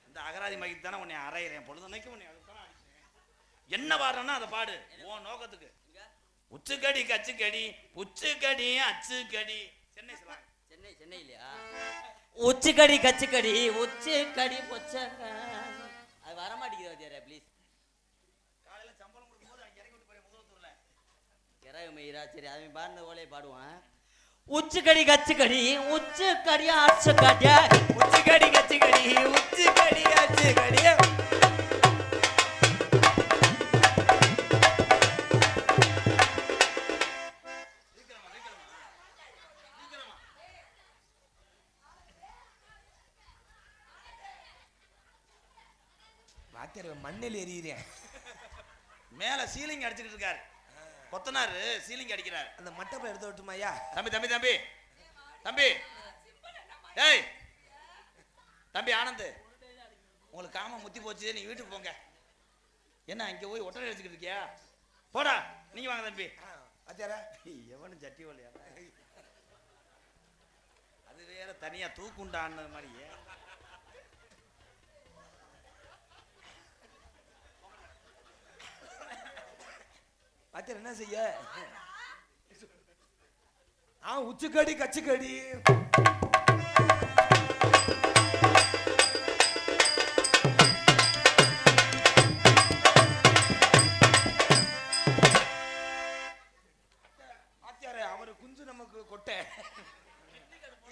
இந்த அகராதி மைக்கு தானே உன்னை அரையிறேன். பொழுதுனைக்கு உன்னை அதுதான் அடிக்கிறேன். என்ன பாடுறேன்னா அதை பாடு உன் நோக்கத்துக்கு. உச்சுக்கடி கச்சுக்கடி புச்சுக்கடி அச்சுக்கடி. சென்னை சொல்லலாம். சென்னை இல்லையா? உச்சிக்கடி கச்சுக்கடி உச்சிக்கடி பொச்சக்கடி. அது வர மாட்டேங்குது வாத்தியாரே ப்ளீஸ். காலையில சம்பளம் கொடுக்கும்போது அங்கே இறங்கி விட்டு போய் முதலத்தூர்ல இறகு மயிரா. சரி அவன் பாடின ஓலையை பாடுவான். உச்சுக்கடி கச்சுக்கடி உச்சுக்கடி அச்சுக்கடியா உச்சிக்கடி கச்சிக்கடி உச்சிக்கடி கச்சிக்கடி. வாத்தியார் மண்ணில் எறிகிறேன். மேல சீலிங் அடிச்சுக்கிட்டு இருக்காரு. கொத்தனாரு சீலிங் அடிக்கிறாரு. அந்த மட்டப்பை எடுத்து விட்டுமாயா? தம்பி தம்பி தம்பி தம்பி டேய் தம்பி ஆனந்த், உங்களுக்கு காம முத்தி போச்சு, நீ வீட்டுக்கு போங்க. என்ன இங்க போய் ஒட்டடை அடிச்சுக்கிட்டு இருக்கியா? போடா நீங்க வாங்க தம்பி. வாத்தியாரா எவனும் சட்டி வலையா? அது வேற தனியா தூக்குண்டான்னு மாதிரியே. வாத்தியார் என்ன செய்ய? உச்சுக்கடி கச்சுக்கடி. வாத்தியாரே அவரு குஞ்சு நமக்கு கொட்டை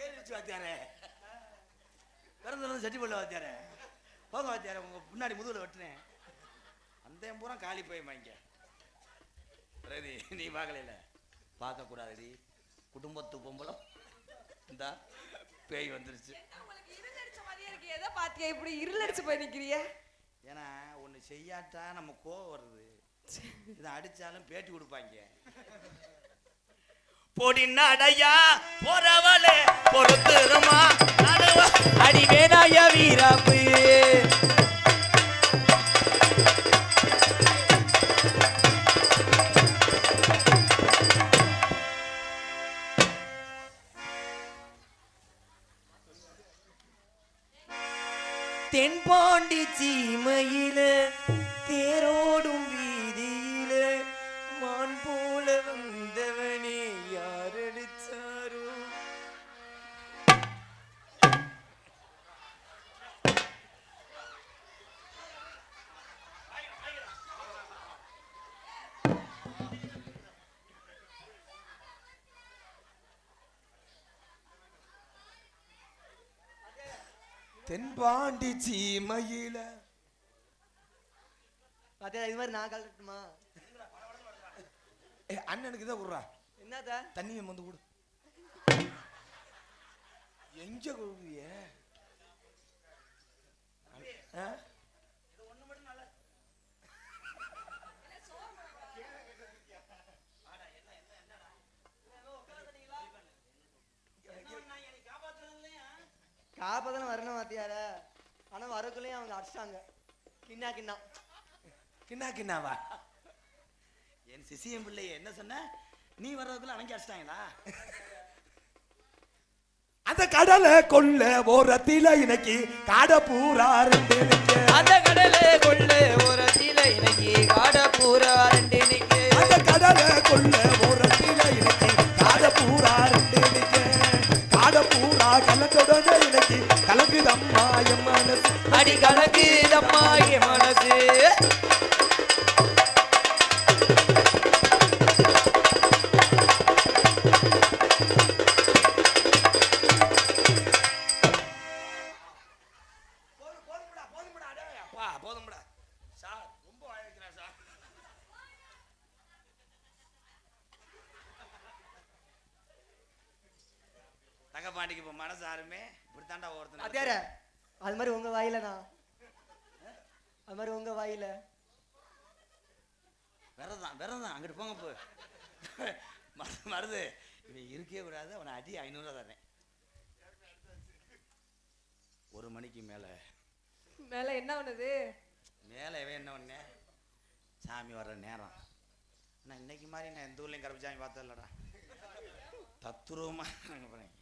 ஏறிடுச்சு வாத்தியாரே. பிறந்தது சட்டி போடல வாத்தியாரே. போங்க வாத்தியாரே, உங்க முன்னாடி முதுகுல வெட்டுனேன். அந்த பூரா காலி போய் வாங்க. ரதி நீ பார்க்கல, பார்க்க கூடாதுடி. குடும்பத்து பொம்பளம் இந்த பேய் வந்துருச்சு. உங்களுக்கு இருளடிச்ச மாதிரியே இருக்கு. எதை பாத்தியா இப்படி இருளடிச்சு போய் நிக்கிறிய? ஏன்னா ஒன்று செய்யாட்டா நம்ம கோவம் வருது. இதை அடிச்சாலும் பேட்டி கொடுப்பாங்க. பொடி நடையா போறவளே பொறுத்துருமா அடி வேதாய வீராப்பு தென்பாண்டி சீமையில தேரோடும் வீதியில மான் போல வந்தவனே யாரடிச்சாரோ. தென்பாண்டி சீமையில. வாத்தியார் இது மாதிரி நான் கலட்டுமா? அண்ணனுக்கு இதை விடுறா. என்னதா? தண்ணியை வந்து கொடு. எங்க கொடுக்குறிய? காப்பாதானே வரணும் வாத்தியார. ஆனா வரக்குள்ளேயும் அவங்க அடிச்சிட்டாங்க. கிண்ணா கிண்ணா கிண்ணா கிண்ணாவா? என் சிசியம் பிள்ளைய என்ன சொன்ன? நீ வர்றதுக்குள்ள அவங்க அடிச்சிட்டாங்களா? அந்த கடலை கொள்ள ஓரத்தில இன்னைக்கு காட பூரா ரெண்டு நிக்க. அந்த கடலை கொள்ள ஓரத்தில இன்னைக்கு காட பூரா ரெண்டு நிக்க. அந்த கடலை கொள்ள ஓரத்தில இன்னைக்கு காட பூரா ரெண்டு நிக்க. காட பூரா கலந்தோட இன்னைக்கு கலங்குதம்மா என் மனசு. அடி கலக்குதம்மா என் மனசு. போதும்டா சார், ரொம்ப வாய்க்கிறா சார். தங்கப்பாண்டிக்கு இப்போ மனசு யாருமே இப்படித்தாண்டா ஒருத்தன். வாத்தியார அது மாதிரி உங்க வாயிலண்ணா. அது மாதிரி உங்க வாயில விரதான் அங்கிட்டு போங்க போ. மருது இவன் இருக்கவே கூடாது. அவனை அடி 500 தரேன். 1 மணிக்கு மேலே மேல என்ன பண்ணுது? மேலே இவன் என்ன பண்ண சாமி வர்ற நேரம். நான் இன்னைக்கு மாதிரி நான் எந்த ஊர்லையும் கருப்பு பார்த்ததில்லடா. தத்துருவமா போறேன்.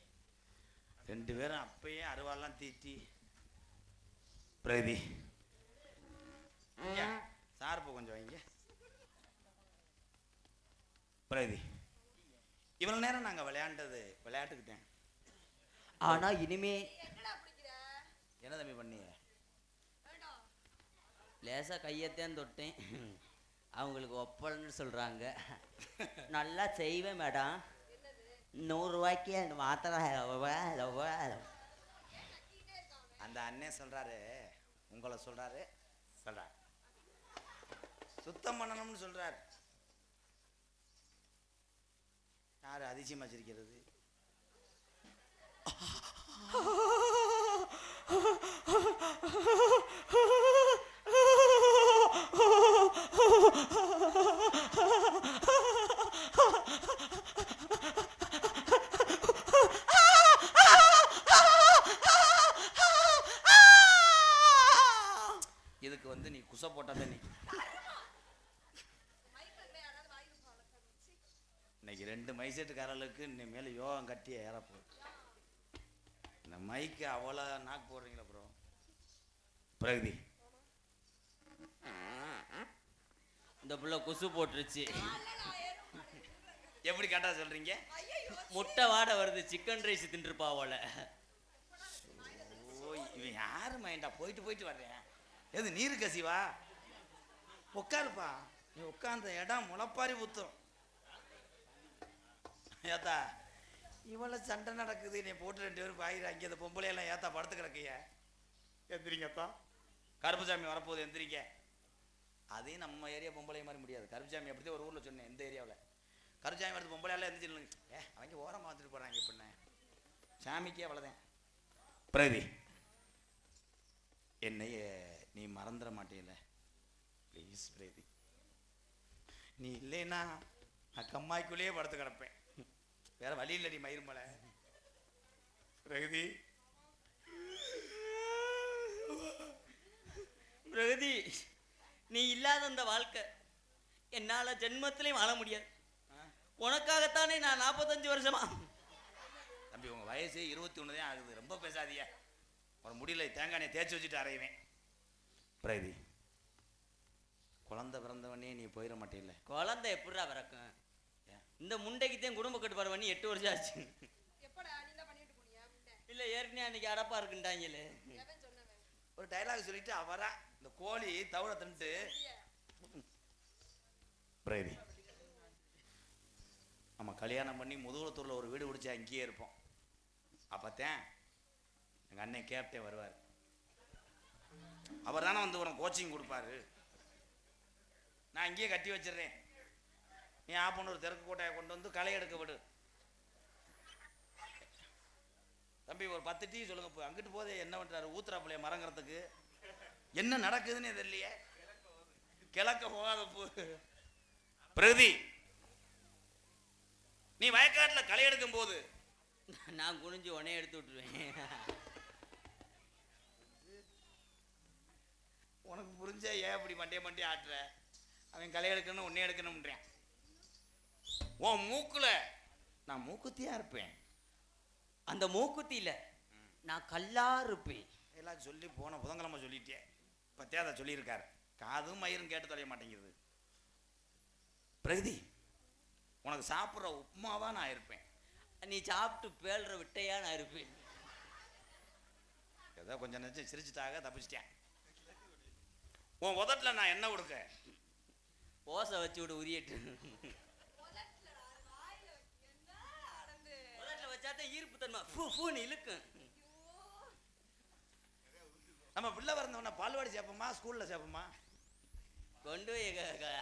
2 பேரும் அப்பயே அருவாலாம் தீட்டி பிரதி சார்பு கொஞ்சம் வைங்க. பிரதி இவ்வளவு நேரம் நாங்க விளையாண்டது விளையாட்டுக்கிட்டேன். ஆனா இனிமே என்ன தம்பி பண்ணி லேசா கையத்தான் தொட்டேன். அவங்களுக்கு ஒப்பல்னு சொல்றாங்க. நல்லா செய்வேன் மேடம். 100 ரூபாய்க்கு அந்த மாத்திரை அந்த அண்ணன் சொல்றாரு, உங்களை சொல்றாரு, சொல்றாரு சுத்தம் பண்ணணும்னு சொல்றாரு. யாரு அதிசயமா சிரிக்கிறது? இதுக்கு வந்து நீ குசை போட்டாதான் நீ இன்னைக்கு 2 மைசெட்டுக்காரர்களுக்கு இன்னை மேல யோகம் கட்டி ஏறப்போ இந்த மைக்கு அவ்வளோ நாக்கு போடுறீங்களா ப்ரோ? பிரகதி இந்த புள்ள குசு போட்டுருச்சு. எப்படி கேட்டா சொல்றீங்க? முட்டை வாடை வருது, சிக்கன் ரைஸ் தின்றுப்பா போல. ஓ இவன் யாரு மைண்டா போயிட்டு போயிட்டு வர்றேன். எது நீரு கசிவா? உட்காருப்பா. நீ உட்கார்ந்த இடம் முளைப்பாரி ஊத்தும். ஏத்தா இவ்வளோ சண்டை நடக்குது, நீ போட்டு 2 பேரும் பாயிரு. அங்கே அந்த பொம்பளையெல்லாம் ஏத்தா படுத்து கிடக்கைய. எந்திரிங்கப்பா, கருப்புசாமி வரப்போகுது, எந்திரிங்க. அதையும் நம்ம ஏரியா பொம்பளை மாதிரி முடியாது. கருப்புசாமி அப்படி ஒரு ஊரில் சொன்னேன், எந்த ஏரியாவில் கருப்புசாமி வரது பொம்பளையெல்லாம் எந்திரிச்சு அவங்க ஓரமாக வந்துட்டு போகிறாங்க. இப்படின்னு சாமிக்கே அவ்வளோதான். பிரதி என்னைய நீ மறந்துட மாட்டேல ப்ளீஸ் பிரதி. நீ இல்லைன்னா நான் கம்மாய்க்குள்ளேயே படுத்து கிடப்பேன். வேற வழி இல்லடி மயிர்மலை. பிரகதி பிரகதி, நீ இல்லாத அந்த வாழ்க்கை என்னால ஜென்மத்திலையும் வாழ முடியாது. உனக்காகத்தானே நான் 45 வருஷமா. தம்பி உங்க வயசு 21 தான் ஆகுது, ரொம்ப பேசாதீங்க. ஒரு முடியல தேங்காய் தேய்ச்சி வச்சுட்டு அரைவேன். பிரகதி குழந்தை பிறந்தவனே நீ போயிட மாட்டேல. குழந்தை எப்படிடா பிறக்கும்? இந்த முண்டைக்கு தான் குடும்ப கட்டுப்பாடு பண்ணி 8 வருஷம் ஆச்சு. இல்ல ஏற்கனவே அன்னைக்கு அடப்பா இருக்குண்டாங்களே. ஒரு டைலாக் சொல்லிட்டு அவரா இந்த கோழி தவிர தின்ட்டு. பிரகதி நம்ம கல்யாணம் பண்ணி முதுகுளத்தூர்ல ஒரு வீடு பிடிச்சி அங்கேயே இருப்போம். அப்பத்தான் எங்க அண்ணன் கேப்டே வருவார். அவர் தானே வந்து உனக்கு கோச்சிங் கொடுப்பாரு. நான் இங்கேயே கட்டி வச்சிடுறேன். நீ ஆப்பன்னு ஒரு தெற்கு கோட்டையை கொண்டு வந்து களை எடுக்க விடு. தம்பி ஒரு 10 டீ சொல்லுங்க. போய் அங்கிட்டு போதே என்ன பண்றாரு? ஊத்துறாப்புலைய மரங்கிறதுக்கு என்ன நடக்குதுன்னு தெரியலையே. கிழக்க போகாத போ. பிரகதி நீ வயக்காட்டுல களை எடுக்கும் போது நான் குனிஞ்சு உடனே எடுத்து விட்டுருவேன். உனக்கு புரிஞ்சா ஏன் அப்படி மண்டே ஆட்டுற? அவன் களை எடுக்கணும் உன்னே எடுக்கணும்ன்றேன். உன் மூக்குல நான் மூக்குத்தியா இருப்பேன். அந்த மூக்குத்தியில நான் கல்லா இருப்பேன். எல்லாம் சொல்லி போன புதன்கிழமை சொல்லிட்டேன். பத்தியா அதை சொல்லியிருக்காரு. காதும் மயிரும் கேட்டு தொலைய மாட்டேங்குது. பிரகதி உனக்கு சாப்பிட்ற உப்புமாவா நான் இருப்பேன். நீ சாப்பிட்டு பேழ்ற விட்டையா நான் இருப்பேன். ஏதோ கொஞ்சம் நினைச்சு சிரிச்சுட்டாக தப்பிச்சிட்டேன். உன் உதட்டுல நான் என்ன கொடுக்க? ஓசை வச்சு விடு உரியட்டு. உதட்டுல வச்சாதான் ஈர்ப்பு தன்மை ஃபூன்னு இழுக்கும். நம்ம பிள்ளை பிறந்தவன பால்வாடி சேர்ப்போமா ஸ்கூல்ல சேர்ப்போமா? கொண்டு போய்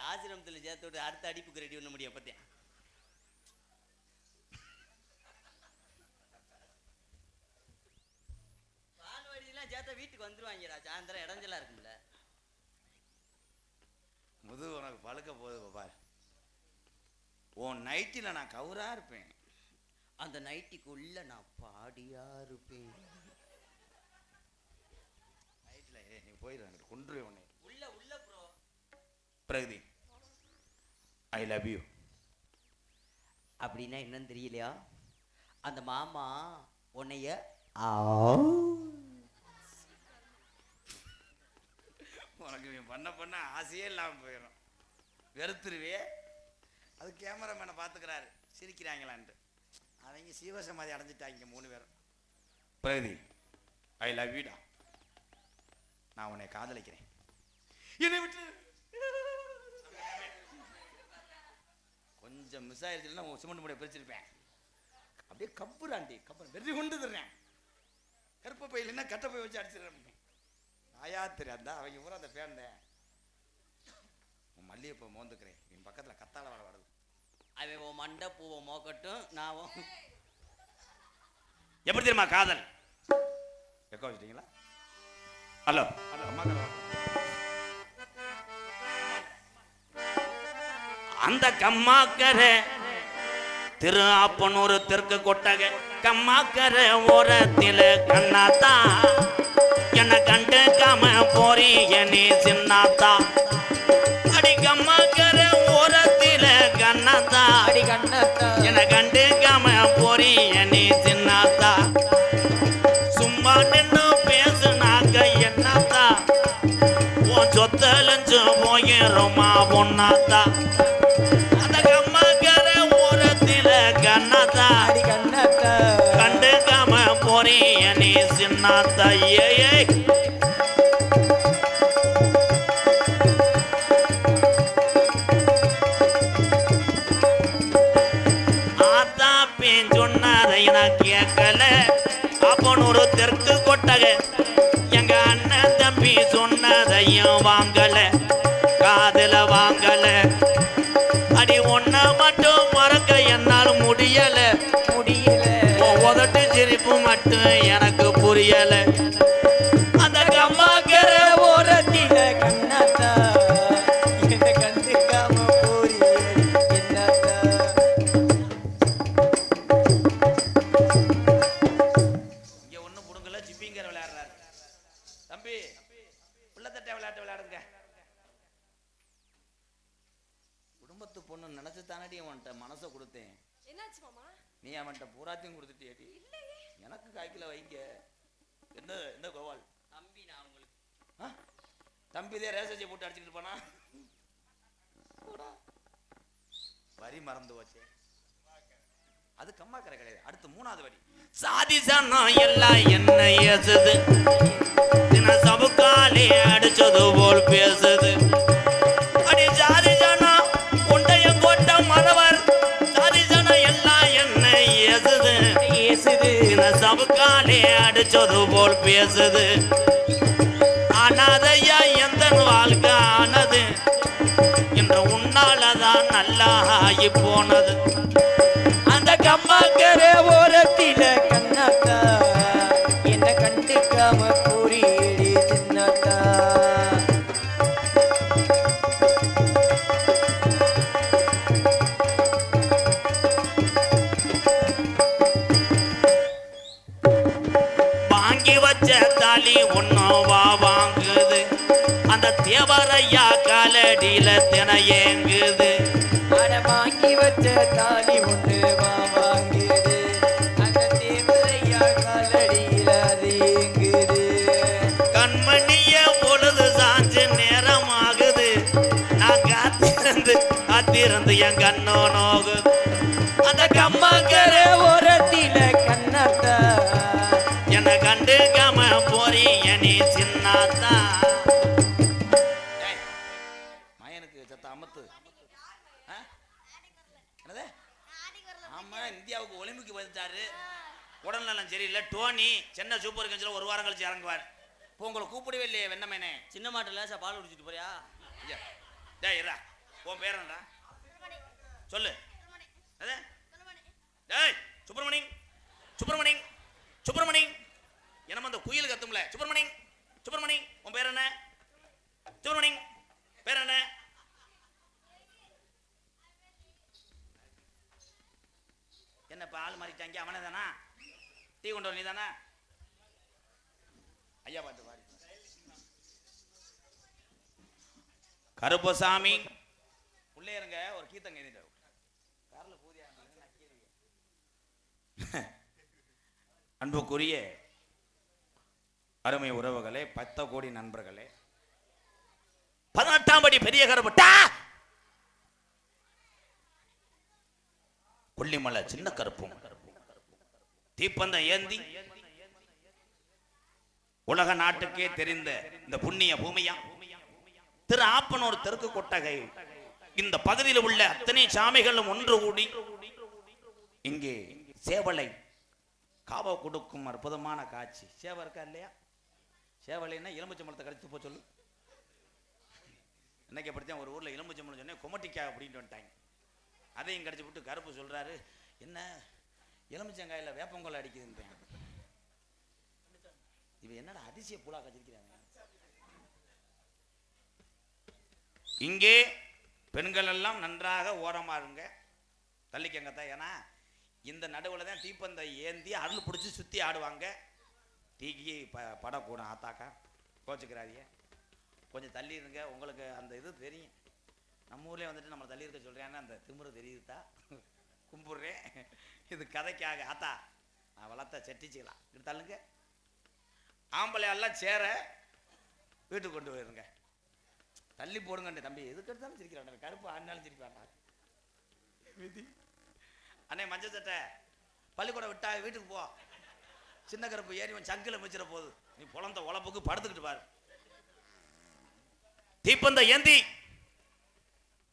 ஆசிரமத்தில் சேர்த்து விட்டு அடுத்த அடிப்புக்கு ரெடி பண்ண முடியும். பத்தியா பால்வாடியெல்லாம் சேர்த்தா வீட்டுக்கு வந்துருவாங்கடா. சாயந்தரம் இடைஞ்சலா இருக்கும்ல. முது உனக்கு பழுக்க போகுது பாப்பா. உன் நைட்டில நான் கவுரா இருப்பேன். அந்த நைட்டிக்குள்ள நான் பாடியா இருப்பேன். நைட்ல நீ போயிடு கொண்டுருவேன் உன்னை. உள்ள bro. Pragathi I love you. அப்படின்னா என்னன்னு தெரியலையா? அந்த மாமா உன்னைய உனக்கு நீ பண்ண ஆசையே இல்லாமல் போயிடும். வெறுத்துருவே. அது கேமராமேனை பார்த்துக்கிறாரு சிரிக்கிறாங்களான்ட்டு. அவங்க சீவசமாதி அடைஞ்சிட்டாங்க 3 பேரும். பிரகதி ஐ லவ் யூடா. நான் உன்னை காதலிக்கிறேன். என்னை விட்டு கொஞ்சம் மிஸ் ஆயிடுச்சுன்னா சிமெண்ட் மூடைய பிரிச்சிருப்பேன். அப்படியே கப்புறாண்டி கப்பு வெறி கொண்டு தர்றேன். கருப்பை பையிலன்னா கட்டை போய் வச்சு அடிச்சிடறேன். ஆயா தெரியாதா அவங்க பூரா அந்த ஃபேன் மல்லிகைப்பூ மோந்துக்கிறேன். என் பக்கத்தில் கத்தாழ வாழை வருது. அவன் உன் மண்டை பூவை மோக்கட்டும் நான் எப்படி தெரியுமா காதல்? எக்கோ வச்சிட்டீங்களா? ஹலோ அம்மா அந்த கம்மாக்கரை திரு ஆப்பனூர் தெற்கு கொட்டகை கம்மாக்கரை ஓரத்தில கண்ணாத்தா என்ன கண்டுக்காம போறீங்க நீ சின்னாத்தா. அடி கம்மாக்கரை ஓரத்தில கண்ணாத்தா அடி கண்ணத்தா என்ன கண்டுக்காம போறீங்க நீ சின்னாத்தா. சும்மா நின்று பேசுனாக்க என்னத்தா உன் சொத்தலஞ்சு போயிருமா பொன்னாத்தா. அந்த கம்மாக்கரை ஓரத்தில கண்ணாத்தா அடி கண்ணத்தா கண்டுக்காம போறீங்க நீ சின்னாத்தா. ஏய் ஆத்தா பேன் சொன்னதை நான் கேட்கல. அப்பனூர் தெற்கு கொட்டகை எங்க அண்ணன் தம்பி சொன்னதையும் வாங்கல காதுல வாங்கல. அடி ஒன்ன மட்டும் மறக்க என்னால் முடியல முடியல உதட்டு சிரிப்பு மட்டும் எனக்கு புரியல. அந்த கம்மாக்கரை ஓரத்தில கண்ணத்தா என்ன கண்டுக்காம போறியே என்னத்தா. இங்க ஒண்ணும் புடுங்கல ஜிப்பிங்கர் விளையாடுறாரு. தம்பி பிள்ளைத்தட்டை விளையாட்டு விளையாடுங்க. குடும்பத்து பொண்ணு நினைச்சு தானடி அவன்கிட்ட மனசை கொடுத்தேன். என்னாச்சு மாமா? நீ அவன்கிட்ட பூராத்தையும் கொடுத்துட்டியடி. எனக்கு காய்க்கில வைங்க. என்ன என்ன கோவால் தம்பி நான் உங்களுக்கு தம்பிதே ரேசஜை போட்டு அடிச்சுட்டு போனா வரி மறந்து போச்சே. அது கம்மாக்கரை கிடையாது. அடுத்து மூணாவது வரி. சாதி சனம் எல்லாம் என்ன ஏசுது தின சபுக்காலே அடிச்சது போல் பேசுது. அடி சாதி சனம் உண்டையும் கொண்ட மறவர் சாதி சனம் எல்லாம் என்ன ஏசுது ஏசுது தின சபுக்காலே அடிச்சது போல் பேசுது. ஆனாதையா எந்த வாழ்க்கை ஆனது இன்று உன்னாலதான் நல்லா ஆகி போனது. அந்த கம்மாக்கரை ஓரத்தில கண்ணத்தா என்ன கண்டுக்காம போறியடி சின்னத்தா. வாங்கி வச்ச தாலி ஒன்னும் வா வாங்குது. அந்த தேவரையா காலடியில தின ஏங்குது. அட வாங்கி வச்ச தாலி ஒன்று வாங்குது அந்த தேவரையா காலடியில அது எங்குது. கண்மணிய பொழுது சாஞ்சு நேரமாகுது. நான் காத்திருந்து என் கண்ணோ நோகுது. அந்த கம்மாக்கரை ஓரத்தில கண்ணத்தா என்ன கண்டுக்காம போறீங்க நீ சின்னாத்தா. மயனுக்கு சத்த அமத்து. என்னது? ஆமா இந்தியாவுக்கு ஒலிம்பிக் வந்துட்டாரு. உடல்நலம் சரியில்லை. டோனி சென்னை சூப்பர் கிங்ஸ்ல ஒரு வாரம் கழிச்சு இறங்குவார். இப்போ உங்களை கூப்பிடவே இல்லையே வெண்ணமேனே. சின்ன மாட்டு லேசா பால் குடிச்சிட்டு போறியா? ஐயா டேய் இருடா. உன் பேர் என்னடா சொல்லு. அதே டேய் சுப்பிரமணி சுப்பிரமணி சுப்பிரமணி என்னமா அந்த குயில் கத்தும்ல சுப்பிரமணி சுப்பிரமணி உன் பேர் என்ன? சுப்பிரமணி பேர் என்ன? என்ன பால் மாறிட்டாங்க அவனே தானா? டீ கொண்டு வர நீ தானா? ஐயா பாட்டு பாரு. கருப்பசாமி உள்ளே இருங்க. ஒரு கீதங்க எழுதிட்டு கார்ல பூதியா அன்புக்குரிய அருமை உறவுகளே, 10 கோடி நண்பர்களே, 18ஆம் படி பெரிய கருப்பட்டா கொல்லிமலை சின்ன கருப்பும் தீப்பந்தம் ஏந்தி உலக நாட்டுக்கே தெரிந்த இந்த புண்ணிய பூமியா திரு ஆப்பனூர் தெற்கு கொட்டகை இந்த பகுதியில் உள்ள அத்தனை சாமிகளும் ஒன்று கூடி இங்கே சேவலை காவ கொடுக்கும் அற்புதமான காட்சி. சேவை இருக்கா இல்லையா? சேவலைன்னா எலும்புச்சம்பளத்தை கடிச்சு போ சொல்லு. இன்னைக்கு அப்படித்தான் ஒரு ஊரில் எலும்புச்சம்பளம் சொன்னேன், கொமட்டிக்காய் அப்படின்ட்டு வந்துட்டாங்க. அதையும் கடிச்சு விட்டு கருப்பு சொல்கிறாரு, என்ன எலுமிச்சங்காயில் வேப்பங்கொலை அடிக்குதுன்னு. இவன் என்னடா அதிசய புலா கச்சிருக்கிறாங்க. இங்கே பெண்கள் எல்லாம் நன்றாக ஓரமாக இருங்க, தள்ளிக்கங்கத்தான். ஏன்னா இந்த நடுவில் தான் தீப்பந்தை ஏந்தி அருள் பிடிச்சி சுற்றி ஆடுவாங்க. தீக்கி படக்கூடும். ஆத்தாக்கா கோச்சுக்கிறாதிய, கொஞ்சம் தள்ளி இருங்க. உங்களுக்கு அந்த இது தெரியும். நம்ம ஊர்லேயே வந்துட்டு நம்ம தள்ளி இருக்க சொல்கிறேன்னா அந்த திமுறை தெரியுதுதா, கும்பிட்றேன். இது கதைக்காக. ஆத்தா நான் வளர்த்த செட்டிச்சிக்கலாம், இது தள்ளுங்க. ஆம்பளையெல்லாம் சேர வீட்டுக்கு கொண்டு போயிருங்க, தள்ளி போடுங்க. தம்பி எதுக்கு எடுத்தாலும் சிரிக்கிறான், கருப்பு ஆடினாலும் சிரிப்பான். அண்ணே மஞ்சள் சட்டை பள்ளிக்கூடம் விட்டா வீட்டுக்கு போ, சின்ன கருப்பு ஏறி சங்கில மிச்சிட போகுது, நீ பொழந்த உழப்புக்கு படுத்துக்கிட்டு பாரு. தீப்பந்த ஏந்தி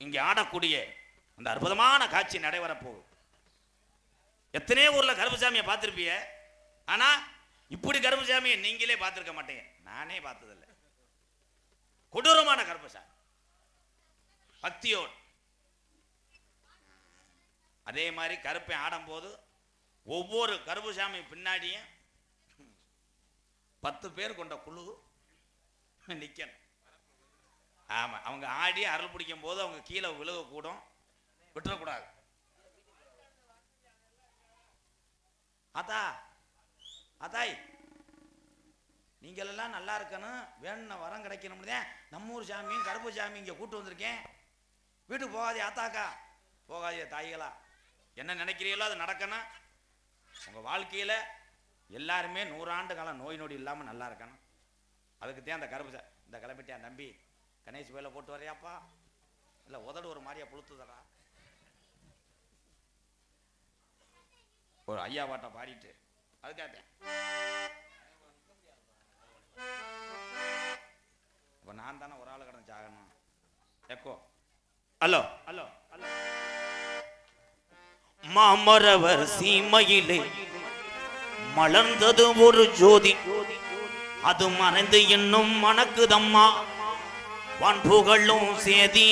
இங்கே ஆடக்கூடிய அந்த அற்புதமான காட்சி நடைபெறப்போகுது. எத்தனையோ ஊர்ல கருப்புசாமியை பார்த்திருப்பீங்க, ஆனா இப்படி கருப்புசாமியை நீங்களே பார்த்திருக்க மாட்டீங்க. நானே பார்த்ததில்லை. கொடூரமான கருப்புசாமி பக்தியோடு. அதே மாதிரி கருப்பை ஆடும்போது ஒவ்வொரு கருப்புசாமி பின்னாடியும் 10 பேர் கொண்ட குழு நிக்கணும். ஆமா, அவங்க ஆடி அருள் பிடிக்கும் போது அவங்க கீழே விழுகக்கூடும், விட்டுறக்கூடாது. ஆத்தா அத்தாய் நீங்கள் எல்லாம் நல்லா இருக்கணும், வேணும்ன வரம் கிடைக்கணும். நம்ம ஊர் சாமியும் கருப்பு சாமி இங்கே கூட்டு வந்திருக்கேன், வீட்டுக்கு போகாதே ஆத்தாக்கா, போகாதே தாய்களா. என்ன நினைக்கிறீங்களோ அது நடக்கணும். உங்கள் வாழ்க்கையில் எல்லாருமே 100 ஆண்டு காலம் நோய் நொடி இல்லாமல் நல்லா இருக்கணும். அதுக்குத்தான் அந்த கருப்பு இந்த கிளம்பிட்டேன் தம்பி, கணேஷ் வேலை போட்டு வரையாப்பா, இல்லை உதடு ஒரு மாதிரியா புளுத்துதடா. ஒரு ஐயா பாட்டை பாடிட்டு அதுக்காக இப்போ நான் தானே ஒரு ஆள் கடந்து சாகணும். Echo hello hello hello. மாமரவர் சீமையிலே மலர்ந்தது ஒரு ஜோதி, அது மறைந்து இன்னும் மணக்குதம்மா வான்புகழும் சேதி.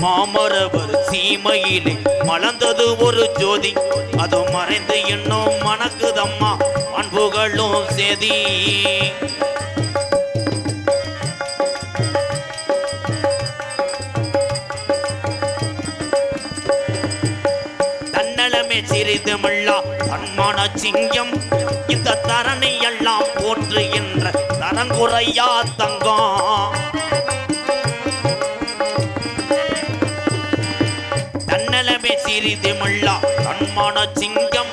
மாமரவர் சீமையிலே மலர்ந்தது ஒரு ஜோதி, அது மறைந்து இன்னும் மணக்குதம்மா வான்புகழும் சேதி. சிறிதுமில்லா தன்மான சிங்கம் இந்த தரணி எல்லாம் போற்றுகின்ற தரங்குறையா தங்கம். தன்னலமே சிறிதுமில்லா தன்மான சிங்கம்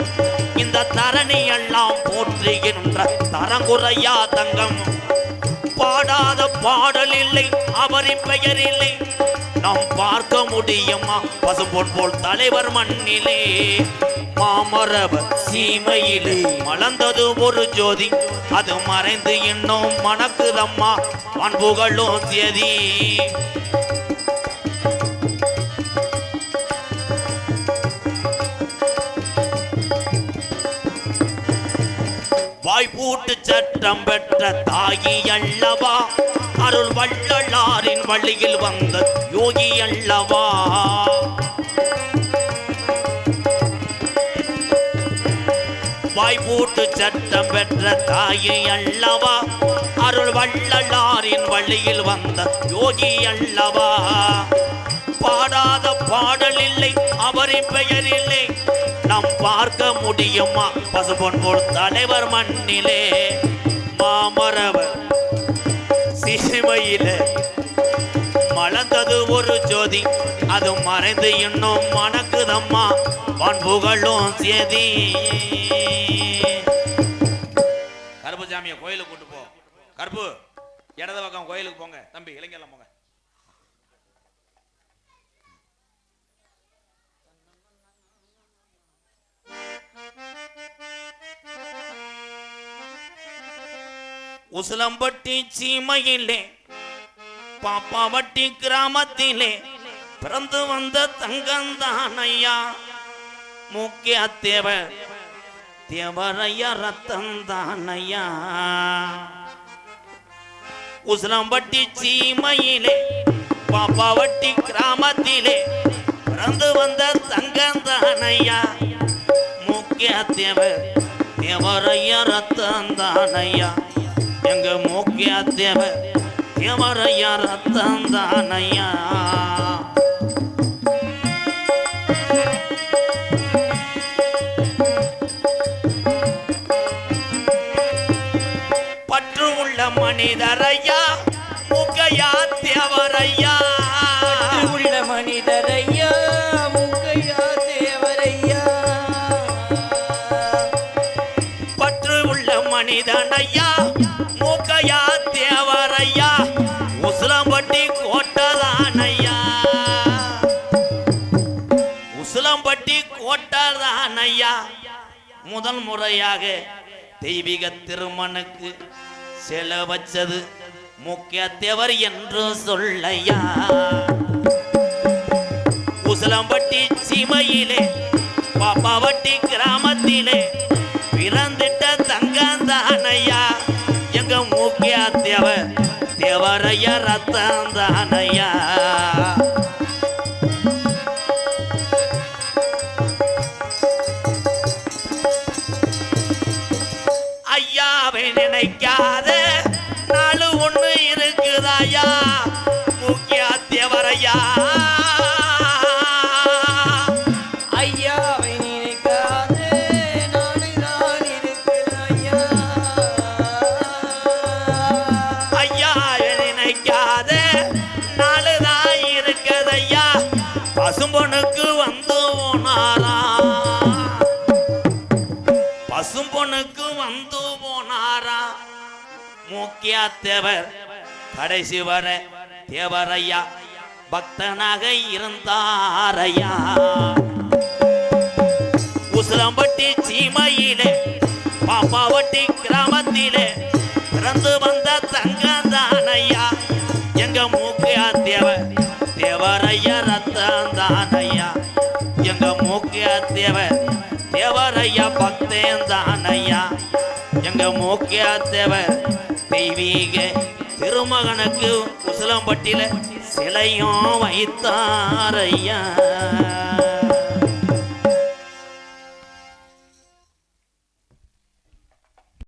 இந்த தரணி எல்லாம் போற்றுகின்ற தரங்குறையா தங்கம். பாடாத பாடல் இல்லை அவரின் பெயர் இல்லை, நாம் பார்க்க முடியுமா பசும்பொன் போல் தலைவர் மண்ணிலே. மாமரவர் சீமையிலே மலர்ந்தது ஒரு ஜோதி, அது மறைந்து இன்னும் மணக்குதம்மா வான்புகழும் சேதி. வாய்ப்பூட்டு சட்டம் பெற்ற தாயி அல்லவா, அருள் வள்ளலாரின் வழியில் வந்த யோகி அல்லவா. வாய்ப்பூட்டு சட்டம் பெற்ற தாயி அல்லவா, அருள் வள்ளலாரின் வழியில் வந்த யோகி அல்லவா. பாடாத பாடல் இல்லை அவரின் பெயர் இல்லை, நாம் பார்க்க முடியுமா பசுபொன் போல் தலைவர் மண்ணிலே. மாமரவர் சீமையிலே மலர்ந்தது ஒரு ஜோதி, அது மறைந்து இன்னும் மணக்குதம்மா வான்புகழும் சேதி. கருப்புசாமியை கோயிலுக்கு கூட்டு போ. கருப்பு இடது பக்கம் கோயிலுக்கு போங்க தம்பி, இளைஞர்லாம் போங்க. உசிலம்பட்டி சீமையிலே பாப்பாவட்டி கிராமத்திலே பிறந்து வந்த தங்கந்தான் ஐயா. முக்கிய தேவர் தேவரையா ரத்தம் தானையா உசிலம்பட்டி சீமையிலே பாப்பாவட்டி கிராமத்திலே பிறந்து வந்த தங்கம் தானையா முக்கிய தேவர் தேவரையா ரத்தம் தானையா எங்க முக்கிய தேவர் தேவரையா ரத்தம் தானையா பற்று உள்ள மனிதரையா முக்கையா தேவரையா உள்ள மனிதரையா முக்கையா தேவரையா பற்று உள்ள மனிதனையா மூக்கையா தேவரையா உசிலம்பட்டி கோட்டதானையா உசிலம்பட்டி கோட்டதானையா முதல் முறையாக தெய்வீக திருமணுக்கு செல வச்சது முக்கிய தேவர் என்று சொல்லையா உசிலம்பட்டி சீமையிலே பாப்பாவட்டி கிராமத்திலே பிறந்திட்ட தங்கந்தானையா எங்க முக்கிய தேவர் தேவரையா ரத்தந்தானையா ஐயாவை நினைக்காத நாலு ஒண்ணு இருக்குதாயா முக்கிய தேவரையா ஐயாவை நினைக்காதே நானுதான் இருக்கிறையா ஐயாவை நினைக்காத நாளுதான் இருக்குதையா பசும்பொண்ணுக்கு வந்து போனாரா பசும்பொண்ணுக்கு வந்து போனாரா முக்கிய தேவர் கடைசி வர தேவரையா பக்தனாக இருந்தாரையா உசிலம்பட்டி சீமையிலே பாப்பாவட்டி கிராமத்திலே பிறந்து வந்த தங்கந்தானையா எங்க முக்கிய தேவர் தேவரையா ரத்தந்தானையா எங்க முக்கிய தேவர் தேவரையா பக்தேந்தானையா எங்க முக்கிய தேவர் தெய்வீக திருமகனுக்கு உசிலம்பட்டியில சிலையும் வைத்தாரையா